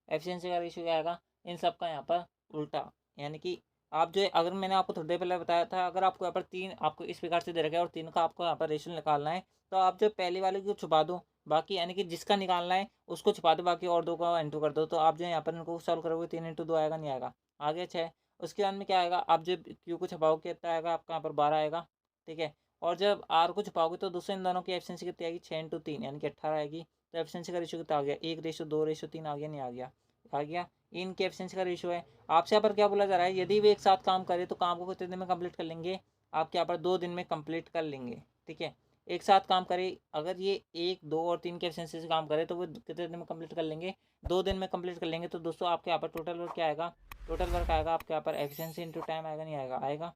एफिशिएंसी का रेशियो क्या आएगा इन सब का यहाँ पर? उल्टा। यानी कि आप जो है, अगर मैंने आपको थोड़ी देर पहले बताया था, अगर आपको यहाँ पर 3 आपको इस प्रकार से दे रखा है और 3 का आपको यहाँ पर रेशियो निकालना है, तो आप जो पहले वाले को छुपा दो, बाकी यानी कि जिसका निकालना है उसको छुपा दो, बाकी और 2 का इंटू कर दो। तो आप जो है यहाँ पर इनको सॉल्व करोगे, 3 इंटू 2 आएगा, नहीं आएगा? आ गया 6। उसके बाद में क्या आएगा? आप जो क्यू को छुपाओगे कितना आएगा आपका? यहाँ पर 12 आएगा। ठीक है, और जब आर को छुपाओगे तो दोस्तों इन दोनों की एफिशिएंसी कितनी आएगी? 6 इंटू 3 यानी कि 18 आएगी। तो एफिशिएंसी का रेशियो कितना आ गया? 1:2:3 आ गया, नहीं आ गया? आ गया। इनके एफिशिएंसी का रेशियो है। आपसे यहाँ पर क्या बोला जा रहा है? यदि वे एक साथ काम करें तो काम को कितने दिन में कंप्लीट कर लेंगे? आपके यहाँ पर 2 दिन में कंप्लीट कर लेंगे। ठीक है, एक साथ काम करें, अगर ये 1, 2 और 3 के एफिशिएंसी से काम करे तो वो कितने दिन में कंप्लीट कर लेंगे? 2 दिन में कंप्लीट कर लेंगे। तो दोस्तों आपके यहाँ पर टोटल वर्क क्या आएगा? टोटल वर्क आएगा आपके यहाँ पर एफिशिएंसी इंटू टाइम आएगा, नहीं आएगा? आएगा।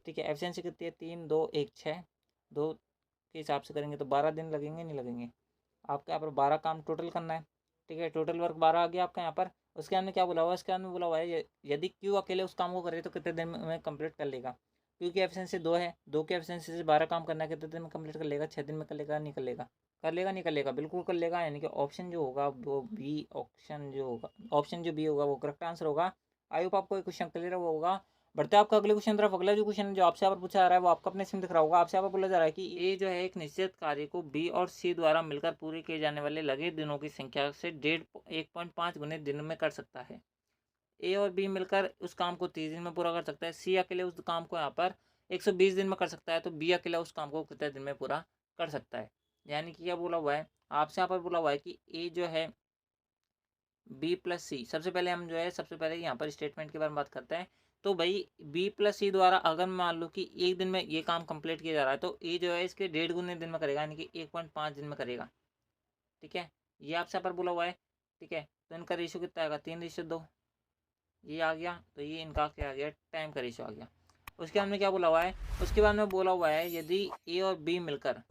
ठीक है, एफिशिएंसी कितनी है? 3, 2, 1, 6। 2 के हिसाब से करेंगे तो 12 दिन लगेंगे, नहीं लगेंगे? आपके यहाँ पर 12 काम टोटल करना है। ठीक है, टोटल वर्क 12 आ गया आपका यहाँ पर। उसके अंदर क्या बोला हुआ है? इसके अंदर बोला हुआ है यदि क्यू अकेले उस काम को करे तो कितने दिन में कंप्लीट कर लेगा? क्यू की एफिशिएंसी 2 है, 2 की एफिशिएंसी से 12 काम करना है, कितने दिन में कंप्लीट कर लेगा? 6 दिन में कर लेगा, नहीं कर लेगा? कर लेगा, नहीं कर लेगा? बिल्कुल कर लेगा। यानी कि ऑप्शन जो होगा वो बी, ऑप्शन जो होगा, ऑप्शन जो बी होगा वो करेक्ट आंसर होगा। आई होप आपको ये क्वेश्चन क्लियर होगा। बढ़ते हैं आपका अगले क्वेश्चन तरफ। अगला जो क्वेश्चन जो आपसे यहाँ पर पूछा जा रहा है वो आपको अपने इसमें दिख रहा होगा। आपसे यहाँ पर बोला जा रहा है कि ए जो है एक निश्चित कार्य को बी और सी द्वारा मिलकर पूरे किए जाने वाले लगे दिनों की संख्या से 1.5 गुने दिन में कर सकता है। ए और बी मिलकर उस काम को 30 दिन में पूरा कर सकता है। सी अकेले उस काम को यहाँ पर 120 दिन में कर सकता है। तो बी अकेला उस काम को कितने दिन में पूरा कर सकता है? यानी कि क्या बोला हुआ है? आपसे यहाँ पर बोला हुआ है कि ए जो है बी प्लस सी, सबसे पहले हम जो है सबसे पहले यहाँ पर स्टेटमेंट के बारे में बात करते हैं। तो भाई बी प्लस सी द्वारा अगर मान लो कि एक दिन में ये काम कंप्लीट किया जा रहा है तो ए जो है इसके 1.5 गुने दिन में करेगा, यानी कि 1.5 दिन में करेगा। ठीक है, ये आपसे यहाँ पर बोला हुआ है। ठीक है, तो इनका रेशियो कितना आएगा? 3:2। ये आ गया, तो ये इनका क्या आ गया? टाइम का रेशियो आ गया। उसके बाद में क्या बोला हुआ है? उसके बाद में बोला हुआ है यदि ए और बी मिलकर,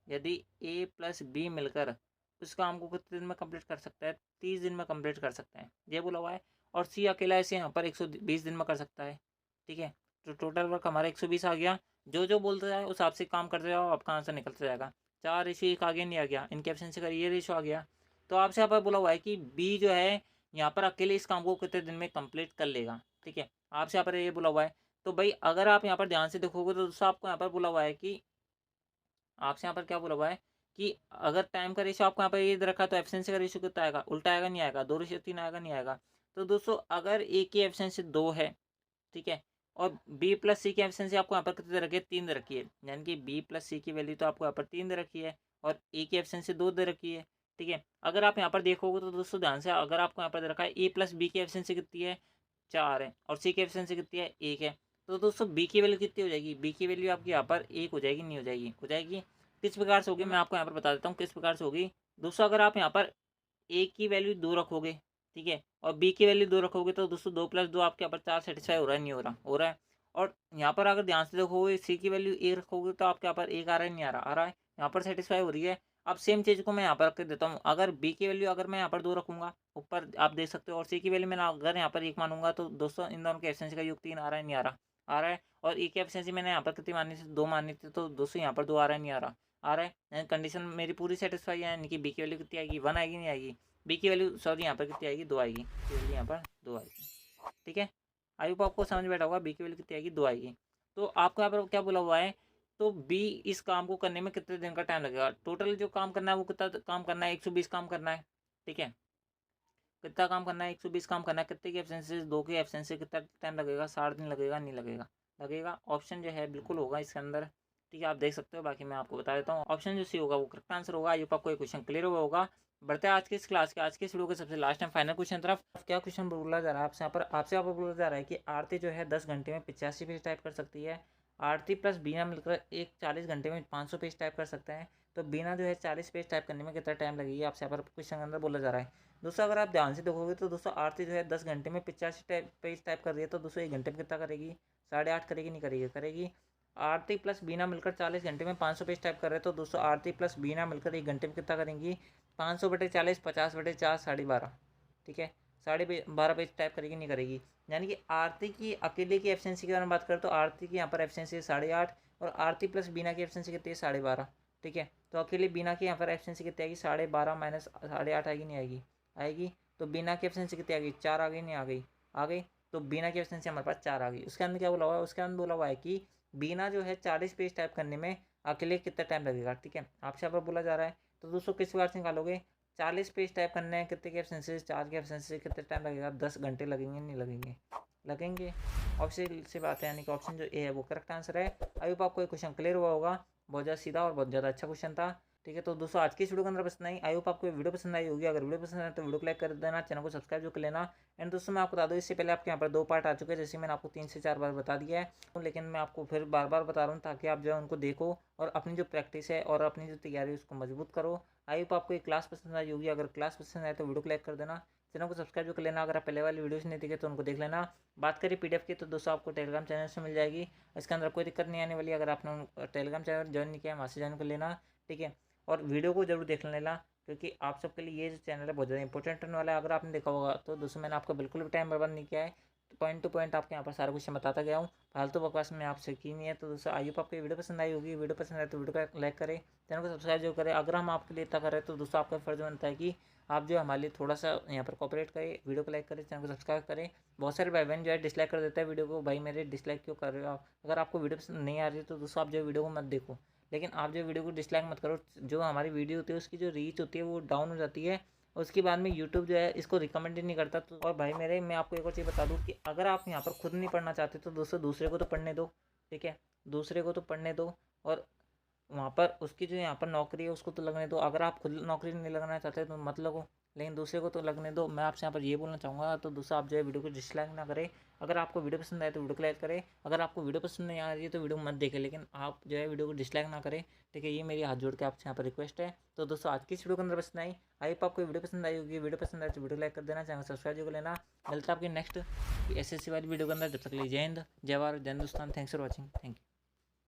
यदि ए प्लस बी मिलकर उस काम को कितने दिन में कंप्लीट कर सकता है? 30 दिन में कंप्लीट कर सकता है, ये बोला हुआ है। और सी अकेला ऐसे यहाँ पर 120 दिन में कर सकता है। ठीक है, तो टोटल वर्क हमारा 120 आ गया। जो जो बोलते जाए उस हिसाब से काम करते जाओ, आपका आंसर निकलता जाएगा। 4:1 आगे नहीं आ गया, इनके एफिशिएंसी का ये रेशो आ गया। तो आपसे यहाँ पर बोला हुआ है कि बी जो है यहाँ पर अकेले इस काम को कितने दिन में कंप्लीट कर लेगा। ठीक है, आपसे यहाँ पर ये बोला हुआ है। तो भाई अगर आप यहाँ पर ध्यान से देखोगे तो दोस्तों आपको यहाँ पर बोला हुआ है कि आपसे यहाँ पर क्या बोला हुआ है कि अगर टाइम का रेशियो आपको यहाँ पर ये दे रखा है तो एफिशिएंसी का रेशियो कितना आएगा? उल्टा आएगा, नहीं आएगा? 2:3 आएगा, नहीं आएगा? तो दोस्तों अगर ए की एफिशिएंसी 2 है, ठीक है, और बी प्लस सी की एफिशिएंसी आपको यहाँ पर कितनी दे रखी है? 3 दे रखी है, यानी कि बी प्लस सी की वैल्यू तो आपको यहाँ पर 3 दे रखी है और ए की एफिशिएंसी 2 दे रखी है। ठीक है, अगर आप यहाँ पर देखोगे तो दोस्तों ध्यान से, अगर आपको यहाँ पर दे रखा है ए प्लस बी की एफिशिएंसी कितनी है? 4 है, और सी की एफिशिएंसी कितनी है? 1 है। तो दोस्तों बी की वैल्यू कितनी हो जाएगी? बी की वैल्यू आपकी यहाँ पर 1 हो जाएगी, नहीं हो जाएगी? हो जाएगी। किस प्रकार से होगी मैं आपको यहाँ पर बता देता हूँ किस प्रकार से होगी। दोस्तों अगर आप यहाँ पर ए की वैल्यू 2 रखोगे, ठीक है, और बी की वैल्यू 2 रखोगे तो दोस्तों 2 + 2 आपके यहाँ पर 4 सेटिस्फाई हो रहा है, नहीं हो रहा? हो रहा है। और यहाँ पर अगर ध्यान से देखोगे सी की वैल्यू 1 रखोगे तो आपके यहाँ पर 1 आ रहा है, नहीं आ रहा? आ रहा है। यहाँ पर सेटिस्फाई हो रही है। अब सेम चीज़ को मैं यहाँ पर रख के देता हूँ, अगर बी की वैल्यू अगर मैं यहाँ पर 2 रखूँगा, ऊपर आप देख सकते हो, और सी की वैल्यू मैंने अगर यहाँ पर 1 मानूँगा, तो दोस्तों इन दोनों की एफिशिएंसी का योग 3 आ रहा है, नहीं आ रहा? आ रहा है। और ई की एफिशिएंसी मैंने यहाँ पर कितनी मानी थी? 2 मानी थी, तो दोस्तों यहाँ पर 2 आ रहा है, नहीं आ रहा? आ रहा है। यानी कंडीशन मेरी पूरी सेटिस्फाई है, यानी कि बी की वैल्यू कितनी आएगी? 1 आएगी, नहीं आएगी? बी की वैल्यू सॉरी यहाँ पर कितनी आएगी? 2 आएगी। बी की वैल्यू यहाँ पर 2 आएगी। ठीक है? आई होप आपको समझ में बैठा होगा, बी की वैल्यू कितनी आएगी? 2 आएगी। तो आपको यहाँ पर क्या बोला हुआ है? तो बी इस काम को करने में कितने दिन का टाइम लगेगा? टोटल जो काम करना है वो कितना काम करना है? 120 काम करना है। ठीक है? कितना काम करना है? 120 काम करना है। कितने की एब्सेंस? 2 की एब्सेंस से कितना टाइम लगेगा? 60 दिन लगेगा, नहीं लगेगा? लगेगा। ऑप्शन जो है बिल्कुल होगा इसके अंदर। ठीक है, आप देख सकते हो, बाकी मैं आपको बता देता हूँ। ऑप्शन जो सी होगा वो करेक्ट आंसर होगा। आई होप आपको ये क्वेश्चन क्लियर हुआ होगा। बढ़ते हैं आज की इस क्लास के, आज के इस वीडियो के सबसे लास्ट एंड फाइनल क्वेश्चन तरफ। क्या क्वेश्चन बोला जा रहा है आपसे यहाँ पर बोला जा रहा है कि आरती जो है 10 घंटे में 85 पेज टाइप कर सकती है। आरती प्लस बीना मिलकर एक 40 घंटे में 500 पेज टाइप कर सकते हैं। तो बीना जो है 40 पेज टाइप करने में कितना टाइम लगेगी, आपसे यहाँ पर क्वेश्चन के अंदर बोला जा रहा है। दोस्तों अगर आप ध्यान से देखोगे तो दोस्तों आरती जो है 10 घंटे में 85 पेज टाइप कर रही है, तो दोस्तों 1 घंटे में कितना करेगी? 8.5 करेगी, नहीं करेगी? करेगी। आरती प्लस बीना मिलकर 40 घंटे में 500 पेज टाइप कर रहे हैं, तो दोस्तों आरती प्लस बीना मिलकर 1 घंटे में कितना करेंगी? 500/40, 50/4, 12.5। ठीक है, 12.5 पेज टाइप करेगी, नहीं करेगी? यानी कि आरती की अकेले की एफिशिएंसी के बारे में बात करें तो आरती की यहाँ पर एफिशिएंसी 8.5, और आरती प्लस बीना की एफिशिएंसी कितनी है? 12.5। ठीक है, तो अकेले बीना की यहाँ पर एफिशिएंसी कितनी आएगी? 12.5 माइनस 8.5 आएगी, नहीं आएगी? आएगी। तो बीना की एफिशिएंसी कितनी आ गई? 4 आ गई, नहीं आ गई? आ गई। तो बीना की एफिशिएंसी हमारे पास 4 आ गई। उसके अंदर क्या बोला हुआ है? उसके अंदर बोला हुआ है कि बीना जो है 40 पेज टाइप करने में अकेले कितना टाइम लगेगा। ठीक है, आपसे यहाँ पर बोला जा रहा है, तो दोस्तों किस प्रकार से निकालोगे? 40 पेज टाइप करने हैं, कितने के एफिशिएंसी? 4 के एफिशिएंसी, कितने टाइम लगेगा? 10 घंटे लगेंगे, नहीं लगेंगे? लगेंगे। ऑप्शन से बात है, यानी कि ऑप्शन जो ए है वो करेक्ट आंसर है। आई होप आपको ये क्वेश्चन क्लियर हुआ होगा। बहुत ज़्यादा सीधा और बहुत ज़्यादा अच्छा क्वेश्चन था। ठीक है, तो दोस्तों आज की इस वीडियो के अंदर बस नहीं। आई होप आपको ये वीडियो पसंद आई होगी। अगर वीडियो पसंद है तो वीडियो को लाइक कर देना, चैनल को सब्सक्राइब जो कर लेना। एंड दोस्तों मैं आपको बता दूँ, इससे पहले आपके यहाँ पर 2 पार्ट आ चुके हैं, जैसे मैंने आपको 3 से 4 बार बता दिया है, लेकिन मैं आपको फिर बार बार बता रहा हूँ ताकि आप जो है उनको देखो और अपनी जो प्रैक्टिस है और अपनी जो तैयारी है उसको मजबूत करो। आई होप आपको ये क्लास पसंद आई होगी। अगर क्लास पसंद आए तो वीडियो को लाइक कर देना, चैनल को सब्सक्राइब जो कर लेना। अगर आप पहले वाली वीडियोस नहीं देखे तो उनको देख लेना। बात करें पीडीएफ की, तो दोस्तों आपको टेलीग्राम चैनल से मिल जाएगी, इसके अंदर कोई दिक्कत नहीं आने वाली। अगर आपने टेलीग्राम चैनल ज्वाइन नहीं किया, वहाँ से ज्वाइन कर लेना। ठीक है, और वीडियो को जरूर देख लेना, क्योंकि आप सबके लिए ये जो चैनल है बहुत ज़्यादा इंपॉर्टेंट होने वाला है। अगर आपने देखा होगा तो दोस्तों मैंने आपको बिल्कुल भी टाइम बर्बाद नहीं किया है, पॉइंट टू पॉइंट आपके यहाँ पर सारा क्वेश्चन बताता गया हूँ। फालतू बकवास में आपसे की नहीं है। तो दोस्तों आई होप आपको वीडियो पसंद आई होगी। वीडियो पसंद आए तो वीडियो को लाइक करें, चैनल को सब्सक्राइब जो करें। अगर हम आपके लिए इतना करें तो दोस्तों आपका फर्ज बनता है कि आप जो हमारे लिए थोड़ा सा यहाँ पर कोऑपरेट करें, वीडियो को लाइक करें, चैनल को सब्सक्राइब करें। बहुत सारे भाई बहन जो है डिसलाइक कर देते हैं वीडियो को। भाई मेरे डिसलाइक क्यों कर रहे हो आप? अगर आपको वीडियो पसंद नहीं आ रही तो दोस्तों आप जो वीडियो को मत देखो, लेकिन आप जो वीडियो को डिसलाइक मत करो। जो हमारी वीडियो होती है उसकी जो रीच होती है वो डाउन हो जाती है, उसके बाद में यूट्यूब जो है इसको रिकमेंड ही नहीं करता। तो और भाई मेरे, मैं आपको एक और चीज़ बता दूँ कि अगर आप यहाँ पर खुद नहीं पढ़ना चाहते तो दोस्तों दूसरे को तो पढ़ने दो। ठीक है, दूसरे को तो पढ़ने दो, और वहाँ पर उसकी जो यहाँ पर नौकरी है उसको तो लगने दो। अगर आप खुद नौकरी नहीं लगना चाहते तो मत लगो, लेकिन दूसरे को तो लगने दो। मैं आपसे यहाँ पर ये बोलना चाहूँगा। तो दोस्तों आप जो है वीडियो को डिसलाइक ना करें। अगर आपको वीडियो पसंद आए तो वीडियो को लाइक करें। अगर आपको वीडियो पसंद नहीं आ रही है तो वीडियो मत देखें, लेकिन आप जो है वीडियो को डिसलाइक ना करें। ठीक है, ये मेरी हाथ जोड़ के आपसे यहाँ पर रिक्वेस्ट है। तो दोस्तों आज की इस वीडियो के अंदर बस नहीं। आई होप आपको वीडियो पसंद आई होगी। वीडियो पसंद आए तो वीडियो लाइक कर देना, चैनल सब्सक्राइब कर लेना। मिलता है आपकी नेक्स्ट एसएससी वाली वीडियो के अंदर। जब तक के लिए जय हिंद, जय भारत, जय Hindustan. Thanks for watching. Thank you.